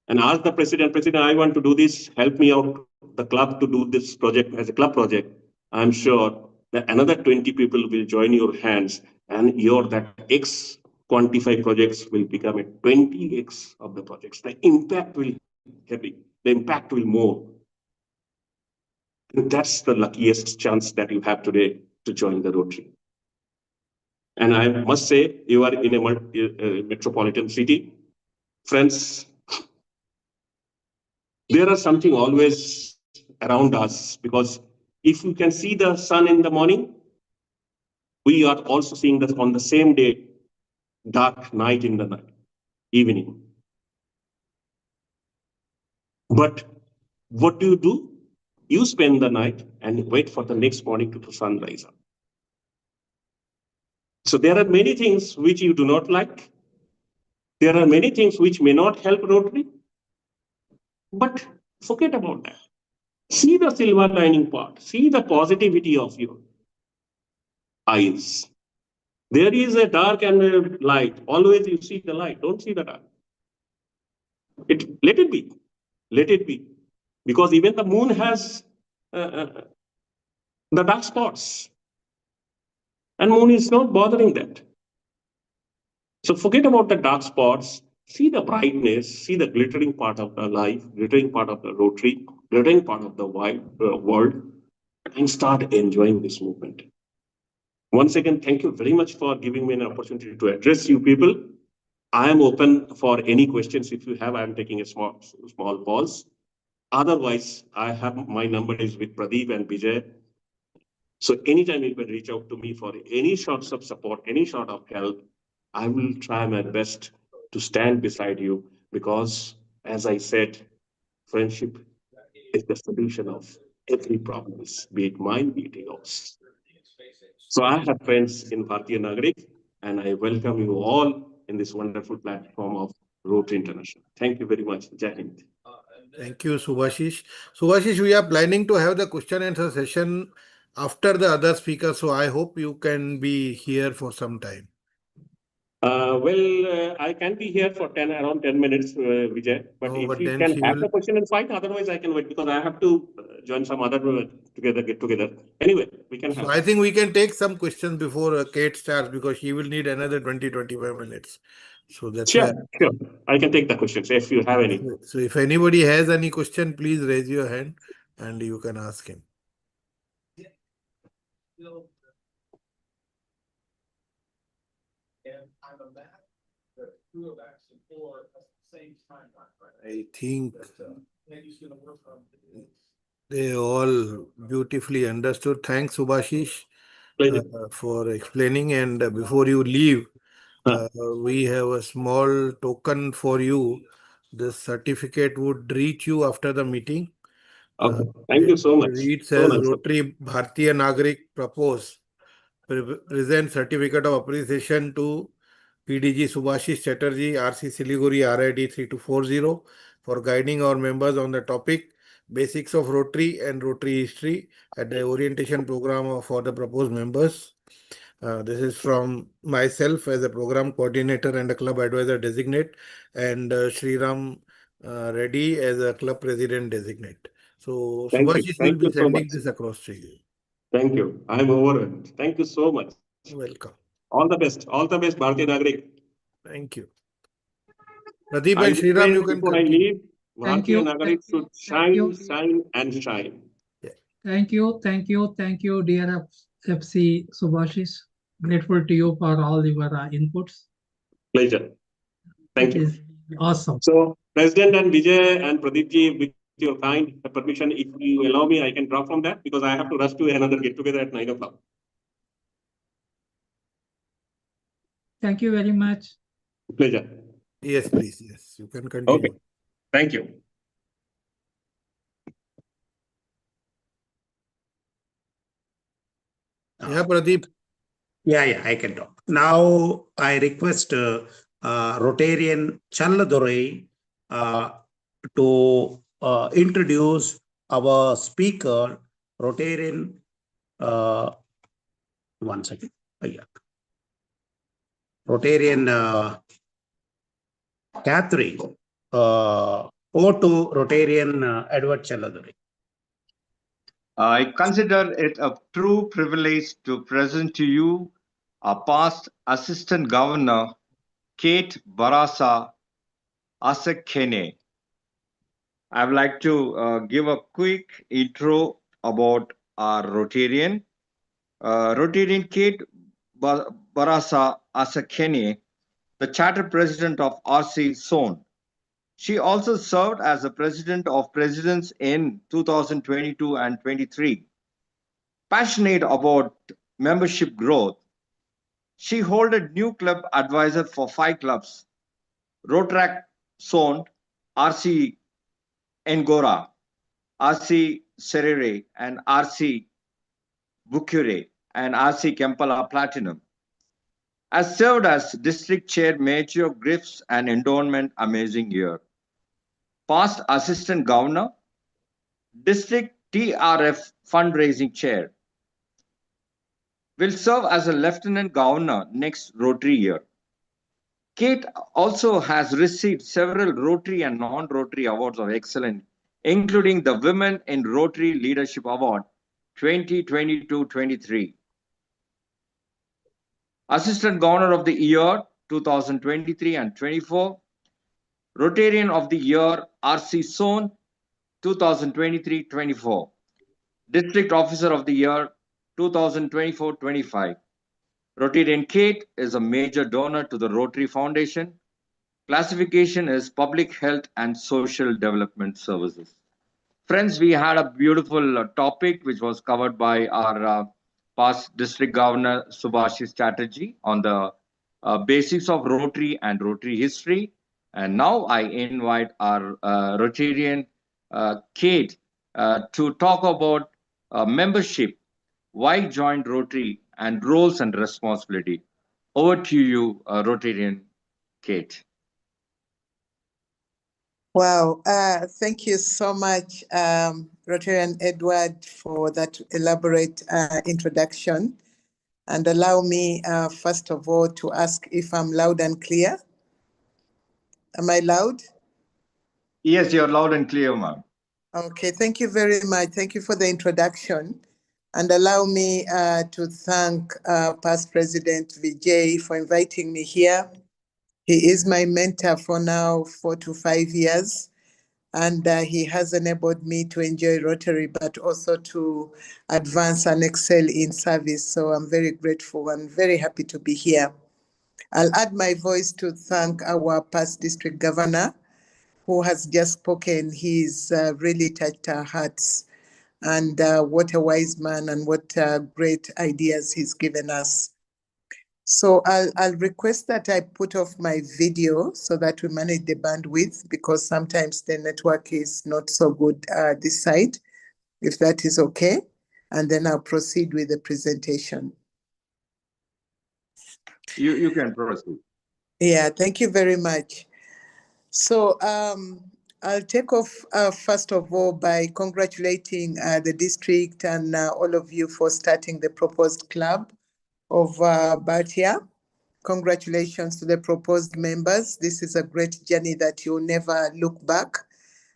[SPEAKER 6] and ask the President, I want to do this, help me out, the club to do this project as a club project, I'm sure that another 20 people will join your hands, and your that X quantify projects will become a 20X of the projects. The impact will heavy, the impact will more. And that's the luckiest chance that you have today to join the Rotary. And I must say, you are in a metropolitan city. Friends, there are something always around us, because if you can see the sun in the morning, we are also seeing that on the same day, dark night in the night, evening. But what do? You spend the night and wait for the next morning to the sunrise up. So there are many things which you do not like. There are many things which may not help Rotary. But forget about that. See the silver lining part. See the positivity of your eyes. There is a dark and a light. Always you see the light. Don't see the dark. Let it be. Let it be. Because even the moon has the dark spots. And moon is not bothering that. So forget about the dark spots. See the brightness. See the glittering part of the life, glittering part of the Rotary, glittering part of the wide world, and start enjoying this movement. Once again, thank you very much for giving me an opportunity to address you people. I am open for any questions if you have. I am taking a small pause. Otherwise, I have my number is with Pradeep and Vijay. So anytime you can reach out to me for any sorts of support, any sort of help, I will try my best to stand beside you, because, as I said, friendship is the solution of every problem, be it mine, be it yours. So I have friends in Bharatiya Nagrika, and I welcome you all in this wonderful platform of Rotary International. Thank you very much. Jai Hind.
[SPEAKER 2] Thank you, Subhasish. Subhasish, we are planning to have the question and answer session after the other speaker, so I hope you can be here for some time.
[SPEAKER 6] I can be here for around 10 minutes, Vijay. But
[SPEAKER 2] No,
[SPEAKER 6] if
[SPEAKER 2] but
[SPEAKER 6] you
[SPEAKER 2] then
[SPEAKER 6] can
[SPEAKER 2] she
[SPEAKER 6] have
[SPEAKER 2] will.
[SPEAKER 6] the question and fight, otherwise I can wait, because I have to join some other get together. Anyway, we can have.
[SPEAKER 2] So I think we can take some questions before Kate starts, because she will need another 20-25 minutes. So that's
[SPEAKER 6] Sure,
[SPEAKER 2] why.
[SPEAKER 6] sure. I can take the questions if you have any.
[SPEAKER 2] So if anybody has any question, please raise your hand and you can ask him. I think they all beautifully understood. Thanks, Subhashish, for explaining. And before you leave, we have a small token for you. This certificate would reach you after the meeting.
[SPEAKER 6] Okay. Thank you so much.
[SPEAKER 2] It reads
[SPEAKER 6] So
[SPEAKER 2] as
[SPEAKER 6] nice.
[SPEAKER 2] Rotary Bharatiya Nagrika propose present certificate of appreciation to PDG Subhasish Chatterjee, RC Siliguri, RID 3240, for guiding our members on the topic Basics of Rotary and Rotary History at the orientation program for the proposed members. This is from myself as a program coordinator and a club advisor designate, and Sriram Reddy as a club president designate. So Subhashish will be sending this across to you.
[SPEAKER 6] Thank you. I'm overwhelmed. Thank you so much.
[SPEAKER 2] Welcome.
[SPEAKER 6] All the best. All the best, Bharatiya Nagrika.
[SPEAKER 2] Thank you. Pradeep and Sriram, you can
[SPEAKER 6] before I
[SPEAKER 2] continue.
[SPEAKER 6] leave,
[SPEAKER 1] Thank
[SPEAKER 6] Bharatiya
[SPEAKER 1] you.
[SPEAKER 6] Nagrika should shine, and shine.
[SPEAKER 1] Thank you, dear FC Subhashish. Grateful to you for all your inputs.
[SPEAKER 6] Pleasure. Thank
[SPEAKER 1] It
[SPEAKER 6] you.
[SPEAKER 1] is awesome.
[SPEAKER 6] So, President and Vijay and Pradeepji, with your kind permission, if you allow me, I can drop from that, because I have to rush to another get together at 9 o'clock.
[SPEAKER 1] Thank you very much.
[SPEAKER 6] Pleasure.
[SPEAKER 2] Yes, please. Yes, you can continue.
[SPEAKER 6] Okay. Thank you.
[SPEAKER 2] Yeah, Pradeep.
[SPEAKER 3] Yeah, I can talk. Now I request Rotarian Challadurai to introduce our speaker, Rotarian. One second. Yeah. Rotarian Catherine. Over to Rotarian Edward Chaladuri.
[SPEAKER 5] I consider it a true privilege to present to you our past Assistant Governor, Kate Barasa Asekene. I would like to give a quick intro about our Rotarian. Rotarian Kate Barasa Asekene, the Charter President of RC Zone. She also served as the President of Presidents in 2022 and 23. Passionate about membership growth, she held a new club advisor for 5 clubs: Rotary Zone, RC Ngora, RC Serere, and RC Bukure, and RC Kampala Platinum. Has served as district chair, major gifts and endowment amazing year. Past assistant governor, district TRF fundraising chair. Will serve as a lieutenant governor next Rotary year. Kate also has received several Rotary and non-Rotary awards of excellence, including the Women in Rotary Leadership Award 2022-23. Assistant Governor of the Year 2023 and 24. Rotarian of the Year RC Zone 2023-24. District Officer of the Year 2024-25. Rotarian Kate is a major donor to the Rotary Foundation. Classification is Public Health and Social Development Services. Friends, we had a beautiful topic which was covered by our past District Governor Subhasish Chatterjee on the basics of Rotary and Rotary history. And now I invite our Rotarian Kate to talk about membership, why join Rotary, and roles and responsibility. Over to you, Rotarian Kate.
[SPEAKER 7] Wow, thank you so much, Rotarian Edward, for that elaborate introduction. And allow me, first of all, to ask if I'm loud and clear. Am I loud?
[SPEAKER 5] Yes, you're loud and clear, ma'am.
[SPEAKER 7] Okay, thank you very much. Thank you for the introduction. And allow me to thank past President Vijay for inviting me here. He is my mentor for now 4 to 5 years. And he has enabled me to enjoy Rotary, but also to advance and excel in service. So I'm very grateful and very happy to be here. I'll add my voice to thank our past district governor, who has just spoken. He's really touched our hearts. And what a wise man, and what great ideas he's given us. So I'll request that I put off my video so that we manage the bandwidth, because sometimes the network is not so good this side, if that is okay. And then I'll proceed with the presentation.
[SPEAKER 5] You can proceed.
[SPEAKER 7] Yeah, thank you very much. So I'll take off first of all by congratulating the district and all of you for starting the proposed club of Bharatiya. Congratulations to the proposed members. This is a great journey that you'll never look back.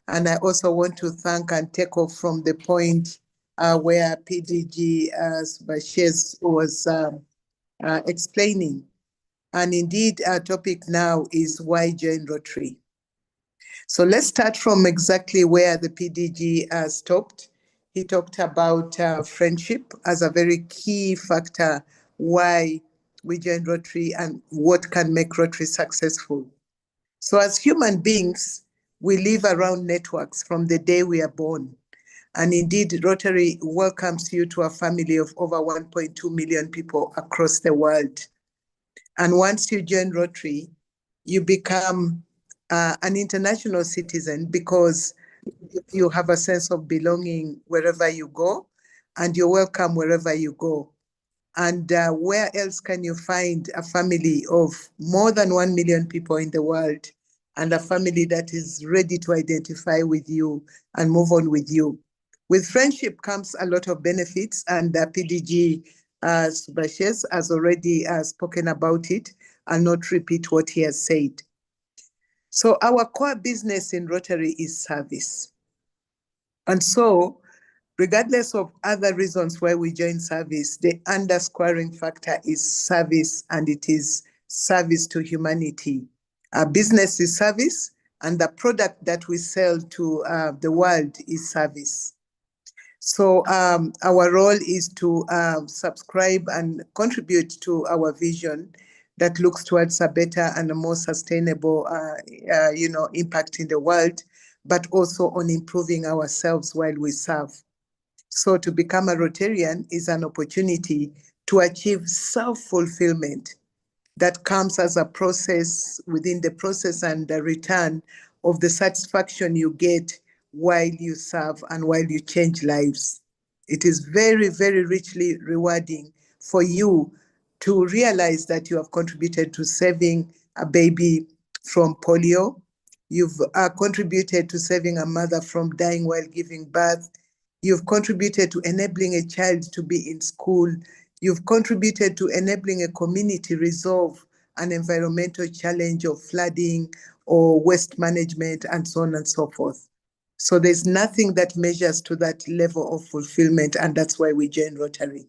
[SPEAKER 7] And I also want to thank and take off from the point where PDG Subhasish was explaining. And indeed, our topic now is why join Rotary. So let's start from exactly where the PDG stopped. He talked about friendship as a very key factor why we join Rotary and what can make Rotary successful. So as human beings, we live around networks from the day we are born. And indeed, Rotary welcomes you to a family of over 1.2 million people across the world. And once you join Rotary, you become an international citizen, because you have a sense of belonging wherever you go, and you're welcome wherever you go. And where else can you find a family of more than 1 million people in the world, and a family that is ready to identify with you and move on with you? With friendship comes a lot of benefits, and PDG Subhasish has already spoken about it. I'll not repeat what he has said. So our core business in Rotary is service. And so, regardless of other reasons why we join service, the underscoring factor is service, and it is service to humanity. Our business is service, and the product that we sell to the world is service. So our role is to subscribe and contribute to our vision that looks towards a better and a more sustainable, impact in the world, but also on improving ourselves while we serve. So to become a Rotarian is an opportunity to achieve self-fulfillment that comes as a process within the process and the return of the satisfaction you get while you serve and while you change lives. It is very, very richly rewarding for you to realize that you have contributed to saving a baby from polio. You've contributed to saving a mother from dying while giving birth. You've contributed to enabling a child to be in school. You've contributed to enabling a community resolve an environmental challenge of flooding or waste management and so on and so forth. So there's nothing that measures to that level of fulfillment, and that's why we join Rotary.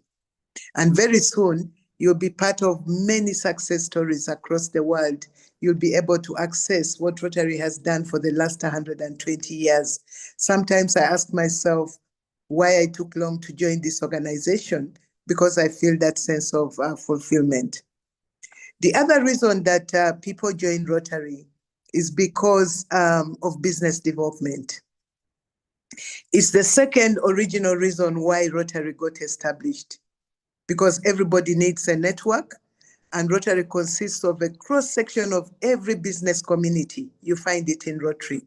[SPEAKER 7] And very soon, you'll be part of many success stories across the world. You'll be able to access what Rotary has done for the last 120 years. Sometimes I ask myself why I took long to join this organization, because I feel that sense of fulfillment. The other reason that people join Rotary is because of business development. It's the second original reason why Rotary got established, because everybody needs a network, and Rotary consists of a cross-section of every business community. You find it in Rotary.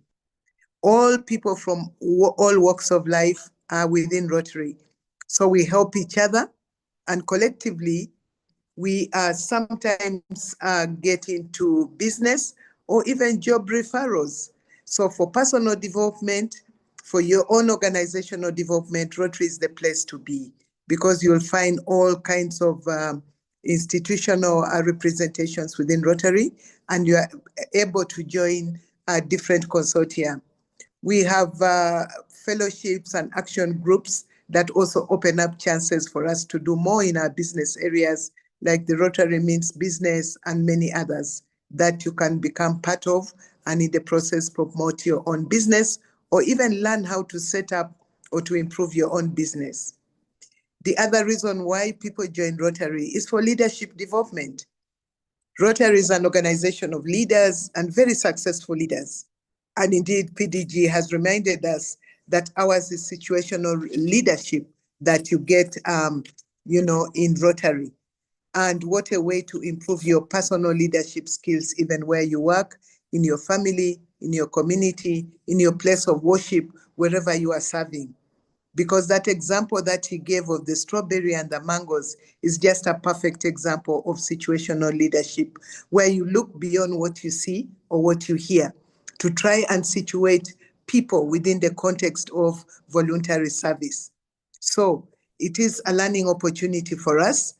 [SPEAKER 7] All people from all walks of life are within Rotary. So we help each other, and collectively, we sometimes get into business or even job referrals. So for personal development, for your own organizational development, Rotary is the place to be, because you'll find all kinds of institutional representations within Rotary, and you are able to join different consortia. We have fellowships and action groups that also open up chances for us to do more in our business areas, like the Rotary Means Business and many others that you can become part of, and in the process promote your own business or even learn how to set up or to improve your own business. The other reason why people join Rotary is for leadership development. Rotary is an organization of leaders and very successful leaders. And indeed, PDG has reminded us that ours is situational leadership that you get, in Rotary. And what a way to improve your personal leadership skills, even where you work, in your family, in your community, in your place of worship, wherever you are serving. Because that example that he gave of the strawberry and the mangoes is just a perfect example of situational leadership, where you look beyond what you see or what you hear to try and situate people within the context of voluntary service. So it is a learning opportunity for us.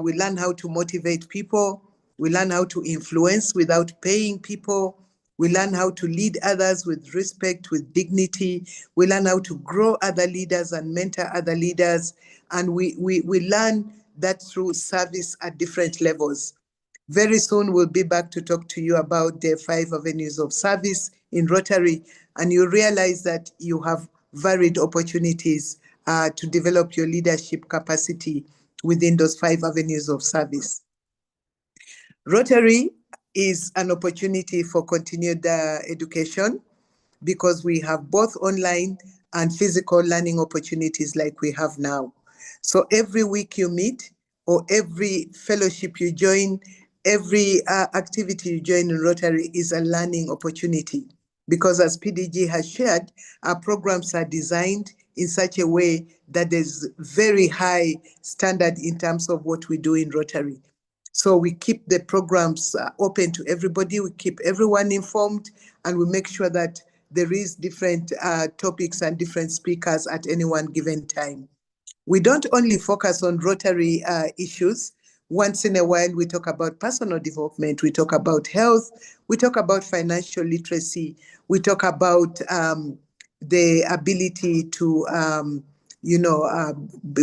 [SPEAKER 7] We learn how to motivate people. We learn how to influence without paying people. We learn how to lead others with respect, with dignity. We learn how to grow other leaders and mentor other leaders. And we learn that through service at different levels. Very soon, we'll be back to talk to you about the 5 avenues of service in Rotary. And you realize that you have varied opportunities to develop your leadership capacity within those 5 avenues of service. Rotary is an opportunity for continued education, because we have both online and physical learning opportunities like we have now. So every week you meet, or every fellowship you join, every activity you join in Rotary is a learning opportunity. Because as PDG has shared, our programs are designed in such a way that there's very high standard in terms of what we do in Rotary. So we keep the programs open to everybody, we keep everyone informed, and we make sure that there is different topics and different speakers at any one given time. We don't only focus on Rotary issues, Once in a while, we talk about personal development, we talk about health, we talk about financial literacy, we talk about the ability to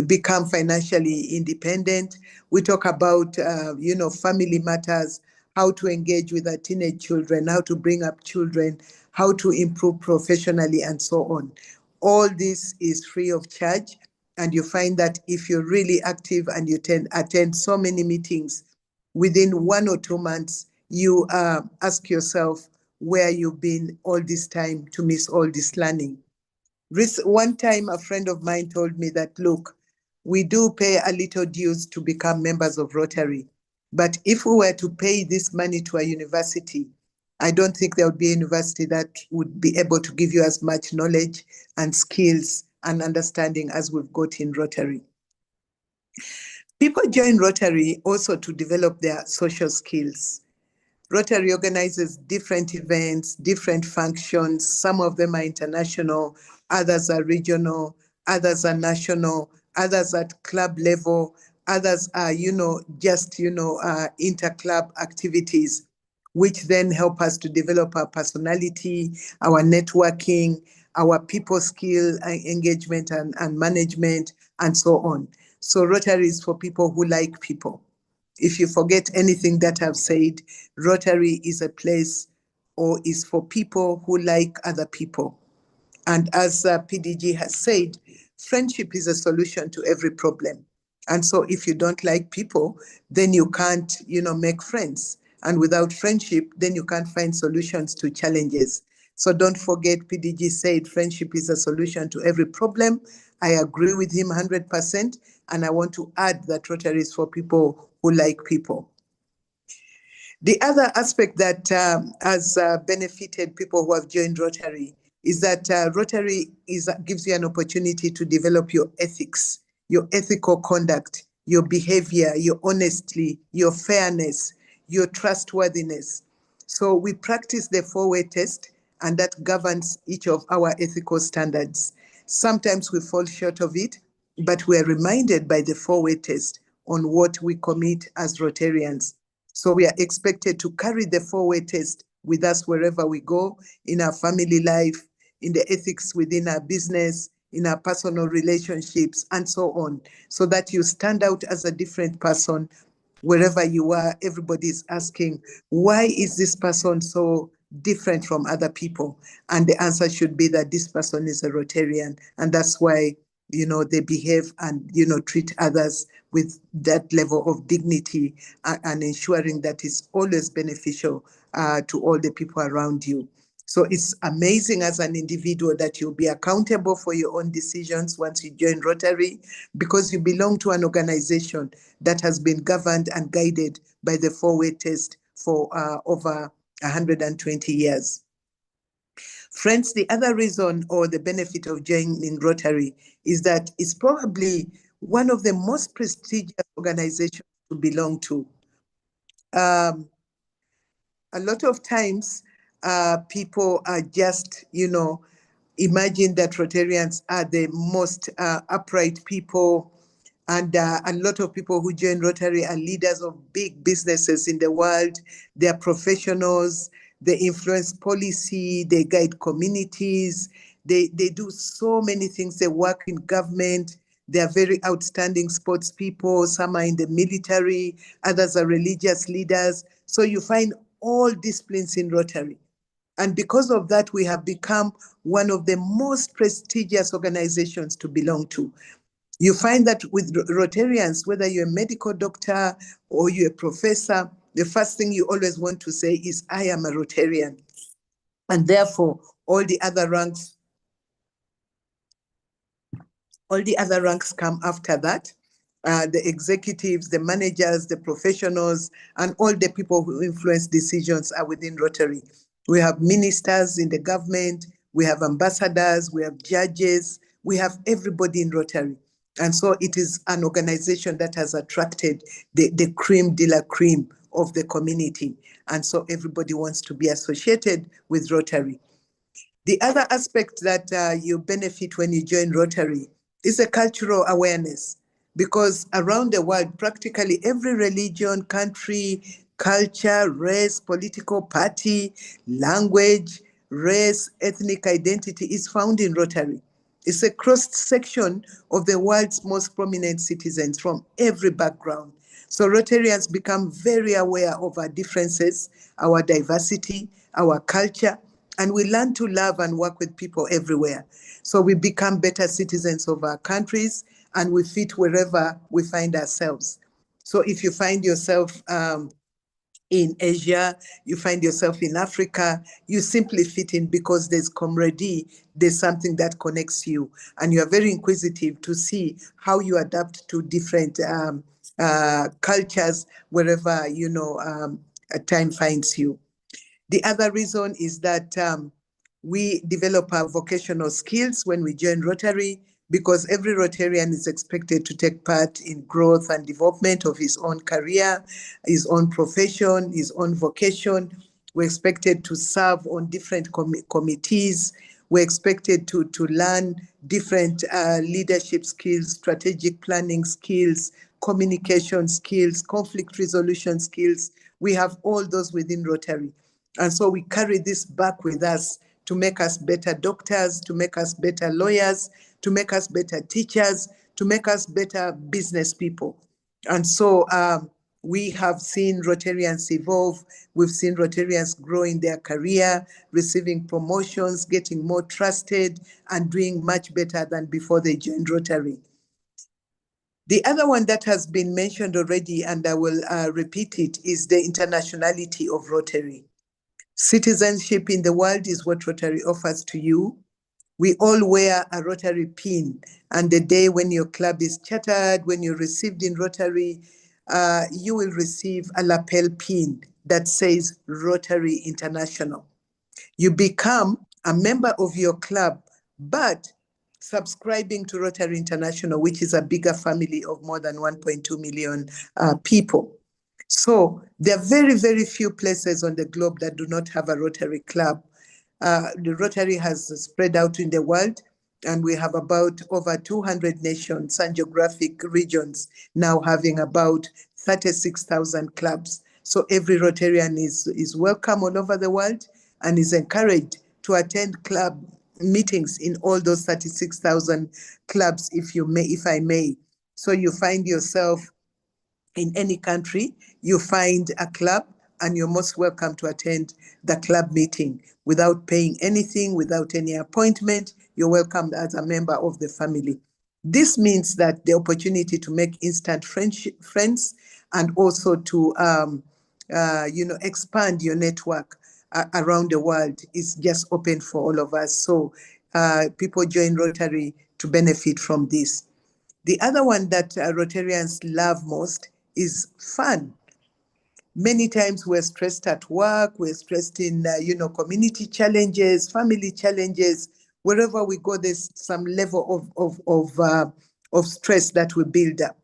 [SPEAKER 7] become financially independent. We talk about, family matters, how to engage with our teenage children, how to bring up children, how to improve professionally, and so on. All this is free of charge. And you find that if you're really active and you attend so many meetings, within 1 or 2 months, you ask yourself where you've been all this time to miss all this learning. One time, a friend of mine told me that, look, we do pay a little dues to become members of Rotary. But if we were to pay this money to a university, I don't think there would be a university that would be able to give you as much knowledge and skills and understanding as we've got in Rotary. People join Rotary also to develop their social skills. Rotary organizes different events, different functions. Some of them are international, others are regional, others are national, others at club level, others are, inter-club activities, which then help us to develop our personality, our networking, our people skill engagement and management, and so on. So Rotary is for people who like people. If you forget anything that I've said, Rotary is a place or is for people who like other people. And as PDG has said, friendship is a solution to every problem. And so if you don't like people, then you can't, make friends. And without friendship, then you can't find solutions to challenges. So don't forget, PDG said friendship is a solution to every problem. I agree with him 100%. And I want to add that Rotary is for people who like people. The other aspect that has benefited people who have joined Rotary is that Rotary gives you an opportunity to develop your ethics, your ethical conduct, your behavior, your honesty, your fairness, your trustworthiness. So we practice the 4-way test, and that governs each of our ethical standards. Sometimes we fall short of it, but we are reminded by the 4-way test on what we commit as Rotarians. So we are expected to carry the 4-way test with us wherever we go, in our family life, in the ethics within our business, in our personal relationships, and so on, so that you stand out as a different person wherever you are. Everybody is asking, why is this person so different from other people? And the answer should be that this person is a Rotarian, and that's why they behave and treat others with that level of dignity and ensuring that it's always beneficial to all the people around you. So it's amazing as an individual that you'll be accountable for your own decisions once you join Rotary, because you belong to an organization that has been governed and guided by the 4-way test for over 120 years. Friends, the other reason or the benefit of joining Rotary is that it's probably one of the most prestigious organizations to belong to. A lot of times, people are just, imagine that Rotarians are the most upright people. And a lot of people who join Rotary are leaders of big businesses in the world. They are professionals. They influence policy. They guide communities. They do so many things. They work in government. They are very outstanding sports people. Some are in the military. Others are religious leaders. So you find all disciplines in Rotary. And because of that, we have become one of the most prestigious organizations to belong to. You find that with Rotarians, whether you're a medical doctor or you're a professor, the first thing you always want to say is, I am a Rotarian. And therefore, all the other ranks come after that. The executives, the managers, the professionals, and all the people who influence decisions are within Rotary. We have ministers in the government, we have ambassadors, we have judges, we have everybody in Rotary. And so it is an organization that has attracted the creme de la creme of the community. And so everybody wants to be associated with Rotary. The other aspect that you benefit when you join Rotary is a cultural awareness. because around the world, practically every religion, country, culture, race, political party, language, race, ethnic identity is found in Rotary. It's a cross-section of the world's most prominent citizens from every background. So Rotarians become very aware of our differences, our diversity, our culture, and we learn to love and work with people everywhere. So we become better citizens of our countries, and we fit wherever we find ourselves. So if you find yourself in Asia, you find yourself in Africa, you simply fit in because there's camaraderie, there's something that connects you, and you are very inquisitive to see how you adapt to different cultures wherever, time finds you. The other reason is that we develop our vocational skills when we join Rotary, because every Rotarian is expected to take part in growth and development of his own career, his own profession, his own vocation. We're expected to serve on different committees. We're expected to learn different leadership skills, strategic planning skills, communication skills, conflict resolution skills. We have all those within Rotary. And so we carry this back with us to make us better doctors, to make us better lawyers, to make us better teachers, to make us better business people. And so we have seen Rotarians evolve. We've seen Rotarians grow in their career, receiving promotions, getting more trusted, and doing much better than before they joined Rotary. The other one that has been mentioned already, and I will repeat it, is the internationality of Rotary. Citizenship in the world is what Rotary offers to you. We all wear a Rotary pin, and the day when your club is chartered, when you're received in Rotary, you will receive a lapel pin that says Rotary International. You become a member of your club, but subscribing to Rotary International, which is a bigger family of more than 1.2 million people. So there are very, very few places on the globe that do not have a Rotary club. The Rotary has spread out in the world, and we have about over 200 nations and geographic regions now having about 36,000 clubs. So every Rotarian is welcome all over the world and is encouraged to attend club meetings in all those 36,000 clubs, if I may. So you find yourself in any country, you find a club, and you're most welcome to attend the club meeting without paying anything, without any appointment. You're welcomed as a member of the family. This means that the opportunity to make instant friends and also to expand your network around the world is just open for all of us. So people join Rotary to benefit from this. The other one that Rotarians love most is fun. Many times we're stressed at work, we're stressed in, community challenges, family challenges. Wherever we go, there's some level of stress that we build up.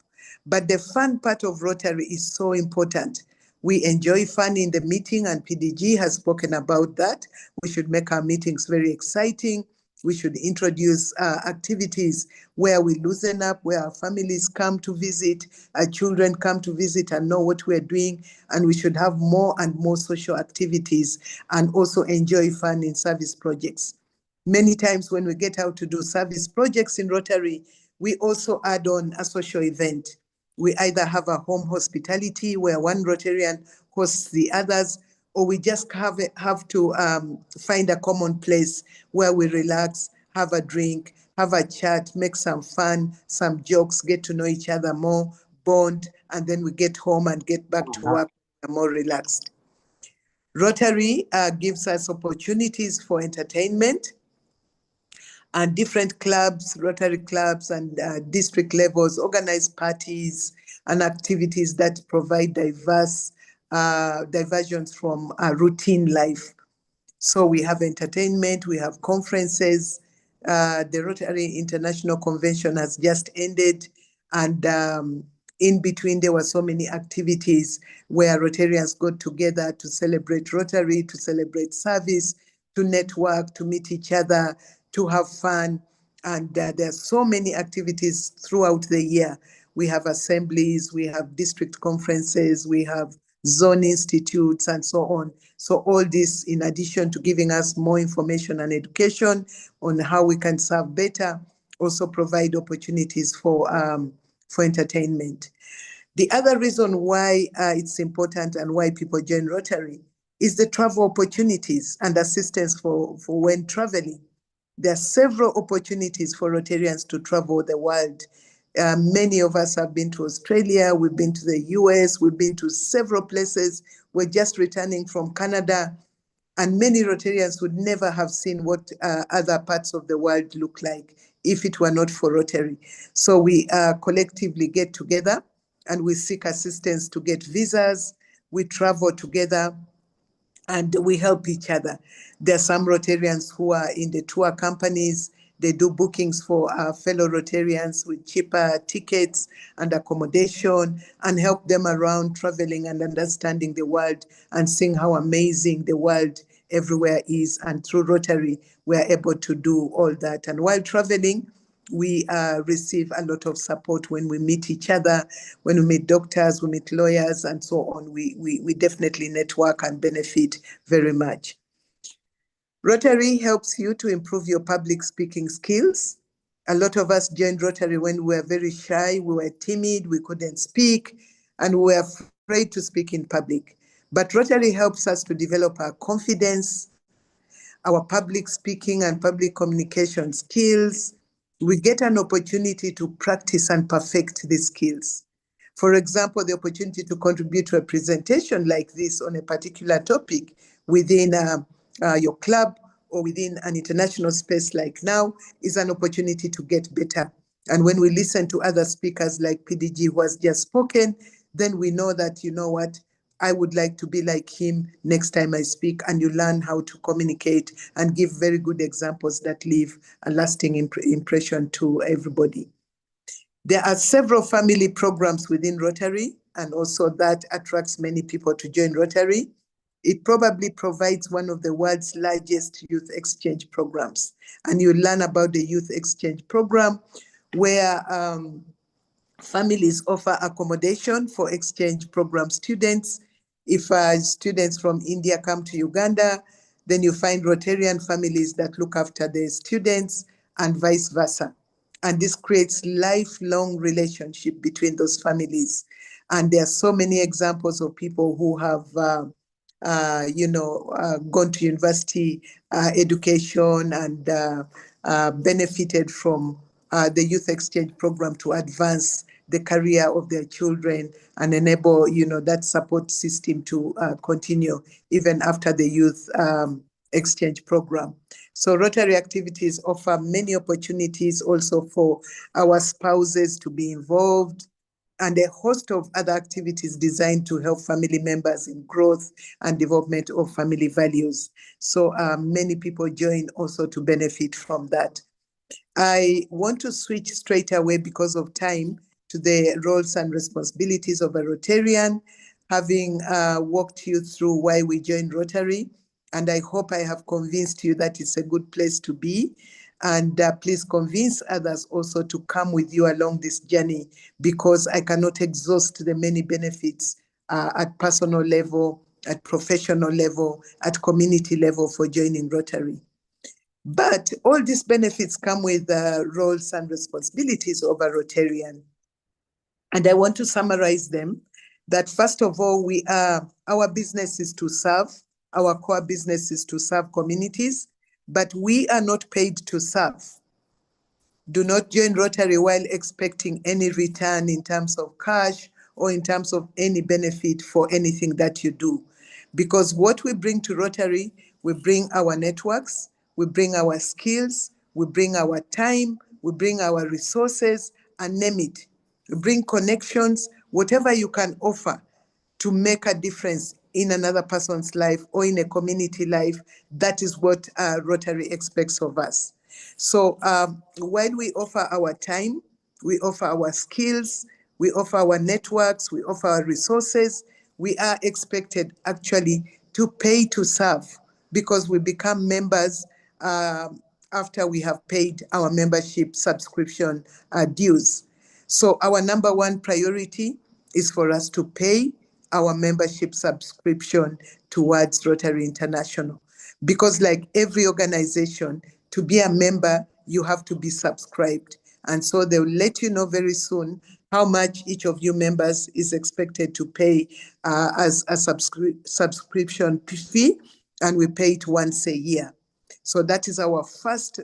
[SPEAKER 7] But the fun part of Rotary is so important. We enjoy fun in the meeting, and PDG has spoken about that. We should make our meetings very exciting. We should introduce activities where we loosen up, where our families come to visit, our children come to visit and know what we're doing. And we should have more and more social activities and also enjoy fun in service projects. Many times when we get out to do service projects in Rotary, we also add on a social event. We either have a home hospitality where one Rotarian hosts the others, or we just have to find a common place where we relax, have a drink, have a chat, make some fun, some jokes, get to know each other more, bond, and then we get home and get back to work more relaxed. Rotary gives us opportunities for entertainment, and different clubs, Rotary clubs and district levels organize parties and activities that provide diversions from routine life. So we have entertainment, we have conferences. The Rotary International Convention has just ended, and in between there were so many activities where Rotarians got together to celebrate Rotary, to celebrate service, to network, to meet each other, to have fun. And there are so many activities throughout the year we have assemblies, we have district conferences, we have zone institutes, and so on. So all this, in addition to giving us more information and education on how we can serve better, also provide opportunities for entertainment. The other reason why it's important and why people join Rotary is the travel opportunities and assistance for when traveling. There are several opportunities for Rotarians to travel the world. Many of us have been to Australia, we've been to the US, we've been to several places. We're just returning from Canada, and many Rotarians would never have seen what other parts of the world look like if it were not for Rotary. So we collectively get together and we seek assistance to get visas. We travel together and we help each other. There are some Rotarians who are in the tour companies. They do bookings for our fellow Rotarians with cheaper tickets and accommodation, and help them around traveling and understanding the world and seeing how amazing the world everywhere is. And through Rotary, we are able to do all that. And while traveling, we receive a lot of support when we meet each other, when we meet doctors, we meet lawyers, and so on. We definitely network and benefit very much. Rotary helps you to improve your public speaking skills. A lot of us joined Rotary when we were very shy, we were timid, we couldn't speak, and we were afraid to speak in public. But Rotary helps us to develop our confidence, our public speaking and public communication skills. We get an opportunity to practice and perfect these skills. For example, the opportunity to contribute to a presentation like this on a particular topic within your club or within an international space like now is an opportunity to get better. And when we listen to other speakers like PDG who has just spoken, then we know that, you know what, I would like to be like him next time I speak, and you learn how to communicate and give very good examples that leave a lasting impression to everybody. There are several family programs within Rotary, and also that attracts many people to join Rotary. It probably provides one of the world's largest youth exchange programs. And you learn about the youth exchange program where families offer accommodation for exchange program students. If students from India come to Uganda, then you find Rotarian families that look after the students and vice versa. And this creates lifelong relationship between those families. And there are so many examples of people who have gone to university education and benefited from the youth exchange program to advance the career of their children and enable, that support system to continue even after the youth exchange program. So Rotary activities offer many opportunities also for our spouses to be involved, and a host of other activities designed to help family members in growth and development of family values. So many people join also to benefit from that. I want to switch straight away because of time to the roles and responsibilities of a Rotarian, having walked you through why we joined Rotary. And I hope I have convinced you that it's a good place to be. And please convince others also to come with you along this journey, because I cannot exhaust the many benefits at personal level, at professional level, at community level for joining Rotary. But all these benefits come with roles and responsibilities of a Rotarian. And I want to summarize them, that first of all, our business is to serve, our core business is to serve communities, but we are not paid to serve. Do not join Rotary while expecting any return in terms of cash or in terms of any benefit for anything that you do. Because what we bring to Rotary, we bring our networks, we bring our skills, we bring our time, we bring our resources, and name it. We bring connections, whatever you can offer to make a difference in another person's life or in a community life. That is what Rotary expects of us. So while we offer our time, we offer our skills, we offer our networks, we offer our resources, we are expected actually to pay to serve, because we become members after we have paid our membership subscription dues. So our number one priority is for us to pay our membership subscription towards Rotary International. Because like every organization, to be a member, you have to be subscribed. And so they'll let you know very soon how much each of you members is expected to pay as a subscription fee, and we pay it once a year. So that is our first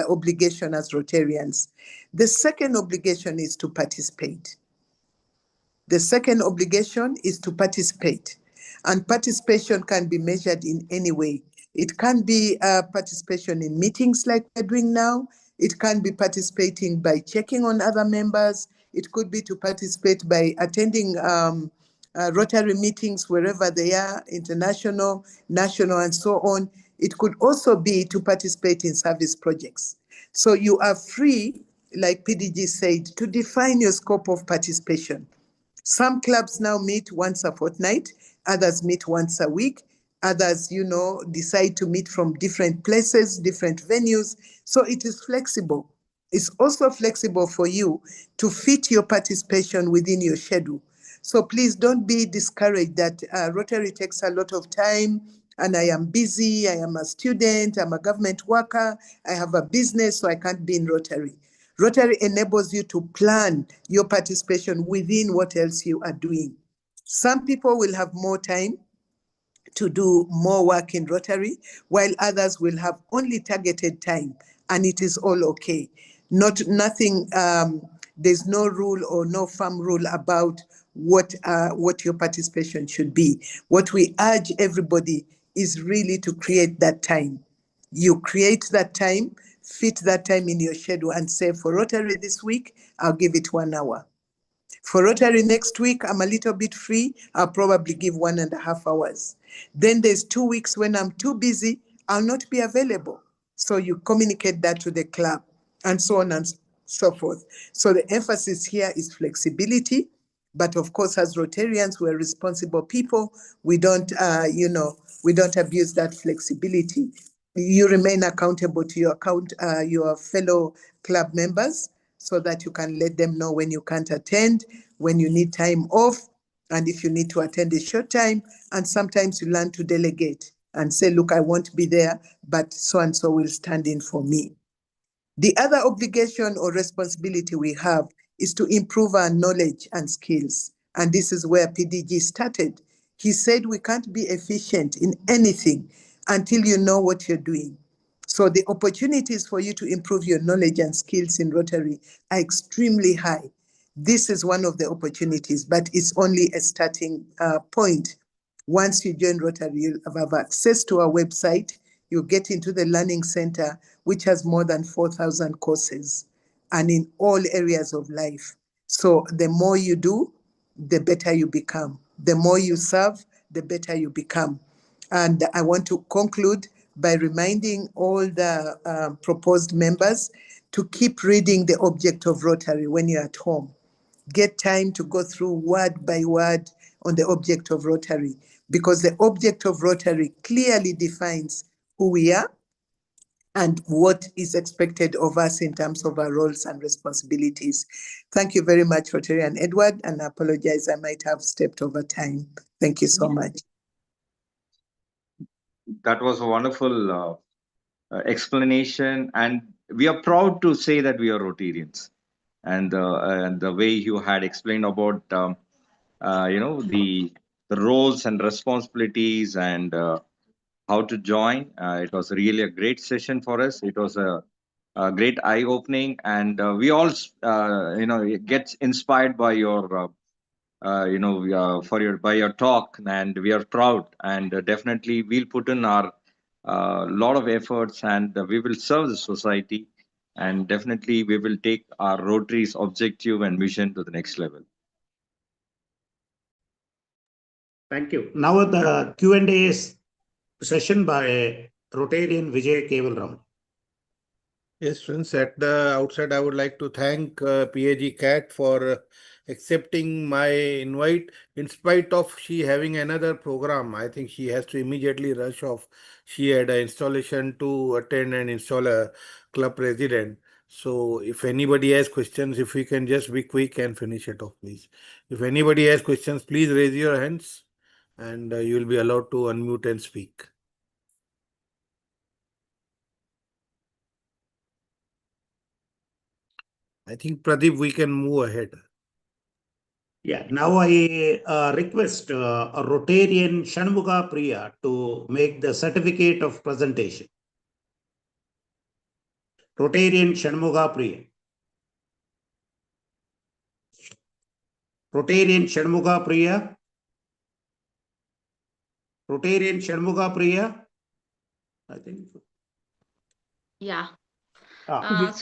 [SPEAKER 7] obligation as Rotarians. The second obligation is to participate. The second obligation is to participate. And participation can be measured in any way. It can be participation in meetings like we're doing now. It can be participating by checking on other members. It could be to participate by attending Rotary meetings wherever they are, international, national, and so on. It could also be to participate in service projects. So you are free, like PDG said, to define your scope of participation. Some clubs now meet once a fortnight, others meet once a week, others, decide to meet from different places, different venues. So it is flexible. It's also flexible for you to fit your participation within your schedule. So please don't be discouraged that Rotary takes a lot of time and I am busy, I am a student, I'm a government worker, I have a business, so I can't be in Rotary. Rotary enables you to plan your participation within what else you are doing. Some people will have more time to do more work in Rotary, while others will have only targeted time, and it is all okay. There's no rule or no firm rule about what your participation should be. What we urge everybody is really to create that time. You create that time, fit that time in your schedule, and say, for Rotary this week, I'll give it 1 hour. For Rotary next week, I'm a little bit free. I'll probably give 1.5 hours. Then there's 2 weeks when I'm too busy, I'll not be available. So you communicate that to the club, and so on and so forth. So the emphasis here is flexibility. But of course, as Rotarians, we're responsible people. We don't abuse that flexibility. You remain accountable to your fellow club members, so that you can let them know when you can't attend, when you need time off, and if you need to attend a short time. And sometimes you learn to delegate and say, look, I won't be there, but so-and-so will stand in for me. The other obligation or responsibility we have is to improve our knowledge and skills. And this is where PDG started. He said we can't be efficient in anything until you know what you're doing. So the opportunities for you to improve your knowledge and skills in Rotary are extremely high. This is one of the opportunities, but it's only a starting point. Once you join Rotary, you'll have access to our website. You'll get into the Learning Center, which has more than 4,000 courses, and in all areas of life. So the more you do, the better you become. The more you serve, the better you become. And I want to conclude by reminding all the proposed members to keep reading the object of Rotary when you're at home. Get time to go through word by word on the object of Rotary, because the object of Rotary clearly defines who we are and what is expected of us in terms of our roles and responsibilities. Thank you very much, Rotarian Edward, and I apologize, I might have stepped over time. Thank you so much.
[SPEAKER 5] That was a wonderful explanation, and we are proud to say that we are Rotarians. And the way you had explained about the roles and responsibilities and how to join, it was really a great session for us. It was a great eye opening, and we all get inspired by your by your talk, and we are proud, and definitely we'll put in our lot of efforts, and we will serve the society, and definitely we will take our Rotary's objective and mission to the next level.
[SPEAKER 3] Thank you. Now the Q&A session by Rotarian Vijay Kevalram.
[SPEAKER 2] Yes, friends, at the outset, I would like to thank PAG Cat for accepting my invite. In spite of she having another program, I think she has to immediately rush off. She had an installation to attend and install a club president. So if anybody has questions, if we can just be quick and finish it off, please. If anybody has questions, please raise your hands and you will be allowed to unmute and speak. I think, Pradeep, we can move ahead.
[SPEAKER 3] Yeah, now I request a Rotarian Shanmuga Priya to make the certificate of presentation. Rotarian Shanmuga Priya. Rotarian Shanmuga Priya. Rotarian Shanmuga Priya. I think so.
[SPEAKER 8] Yeah.
[SPEAKER 3] Ah.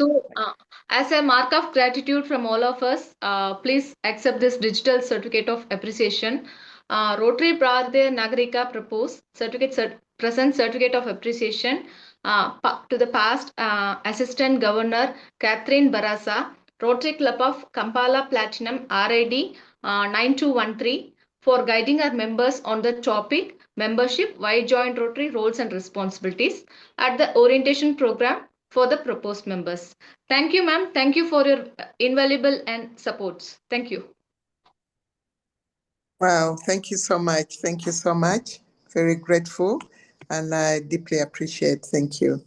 [SPEAKER 8] As a mark of gratitude from all of us, please accept this digital certificate of appreciation. Rotary Bharatiya Nagrika propose present certificate of appreciation to the past Assistant Governor Catherine Barasa, Rotary Club of Kampala Platinum RID 9213 for guiding our members on the topic membership, why join Rotary, roles and responsibilities at the orientation program for the proposed members. Thank you, ma'am. Thank you for your invaluable and supports. Thank you.
[SPEAKER 7] Wow, thank you so much. Thank you so much. Very grateful and I deeply appreciate. Thank you.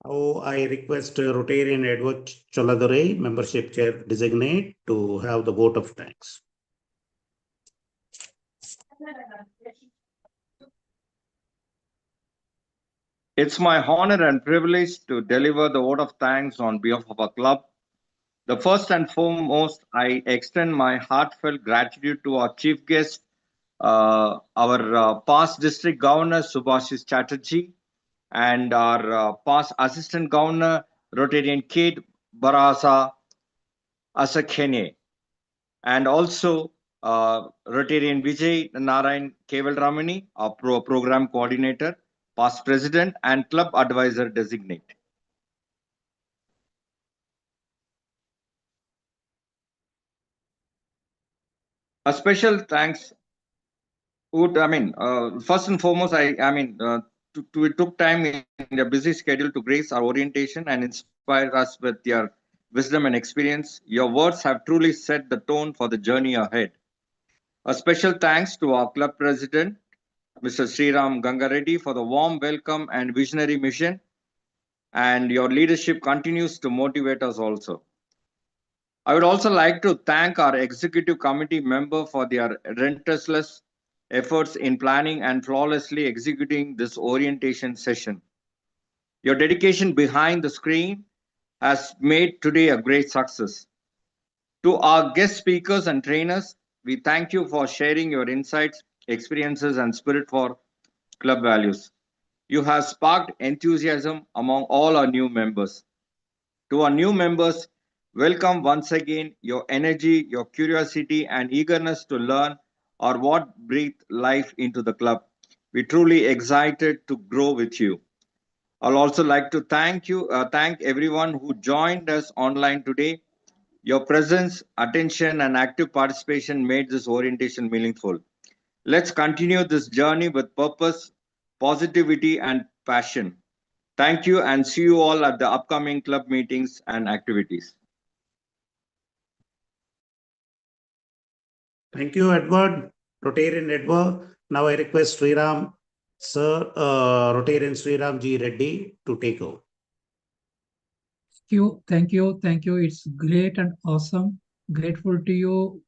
[SPEAKER 3] Now I request Rotarian Edward Choladure, membership chair designate, to have the vote of thanks.
[SPEAKER 5] It's my honor and privilege to deliver the vote of thanks on behalf of our club. The first and foremost, I extend my heartfelt gratitude to our chief guest, our past district governor, Subhasish Chatterjee, and our past assistant governor, Rotarian Kate Barasa Asakhene, and also Rotarian Vijay Narayan Keval Ramani, our program coordinator, past president, and club advisor designate. A special thanks first and foremost, it took time in their busy schedule to grace our orientation and inspire us with your wisdom and experience. Your words have truly set the tone for the journey ahead. A special thanks to our club president, Mr. Sriram Gangareddy, for the warm welcome and visionary mission. And your leadership continues to motivate us also. I would also like to thank our executive committee member for their relentless efforts in planning and flawlessly executing this orientation session. Your dedication behind the screen has made today a great success. To our guest speakers and trainers, we thank you for sharing your insights, experiences, and spirit for club values. You have sparked enthusiasm among all our new members. To our new members, welcome once again. Your energy, your curiosity, and eagerness to learn are what breathe life into the club. We're truly excited to grow with you. I'll also like to thank everyone who joined us online today. Your presence, attention, and active participation made this orientation meaningful. Let's continue this journey with purpose, positivity, and passion. Thank you and see you all at the upcoming club meetings and activities.
[SPEAKER 3] Thank you, Edward. Rotarian Edward. Now I request Sriram, Sir, Rotarian Sriram G. Reddy to take over.
[SPEAKER 1] Thank you. It's great and awesome. Grateful to you,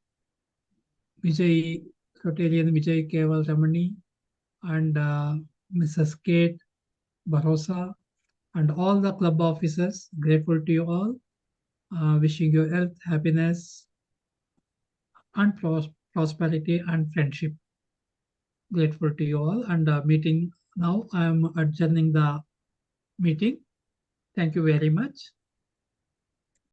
[SPEAKER 1] Vijay, Rotarian Vijay Keval Ramani, and Mrs. Kate Barosa, and all the club officers. Grateful to you all. Wishing you health, happiness, and prosperity and friendship. Grateful to you all. And meeting now, I am adjourning the meeting. Thank you very much.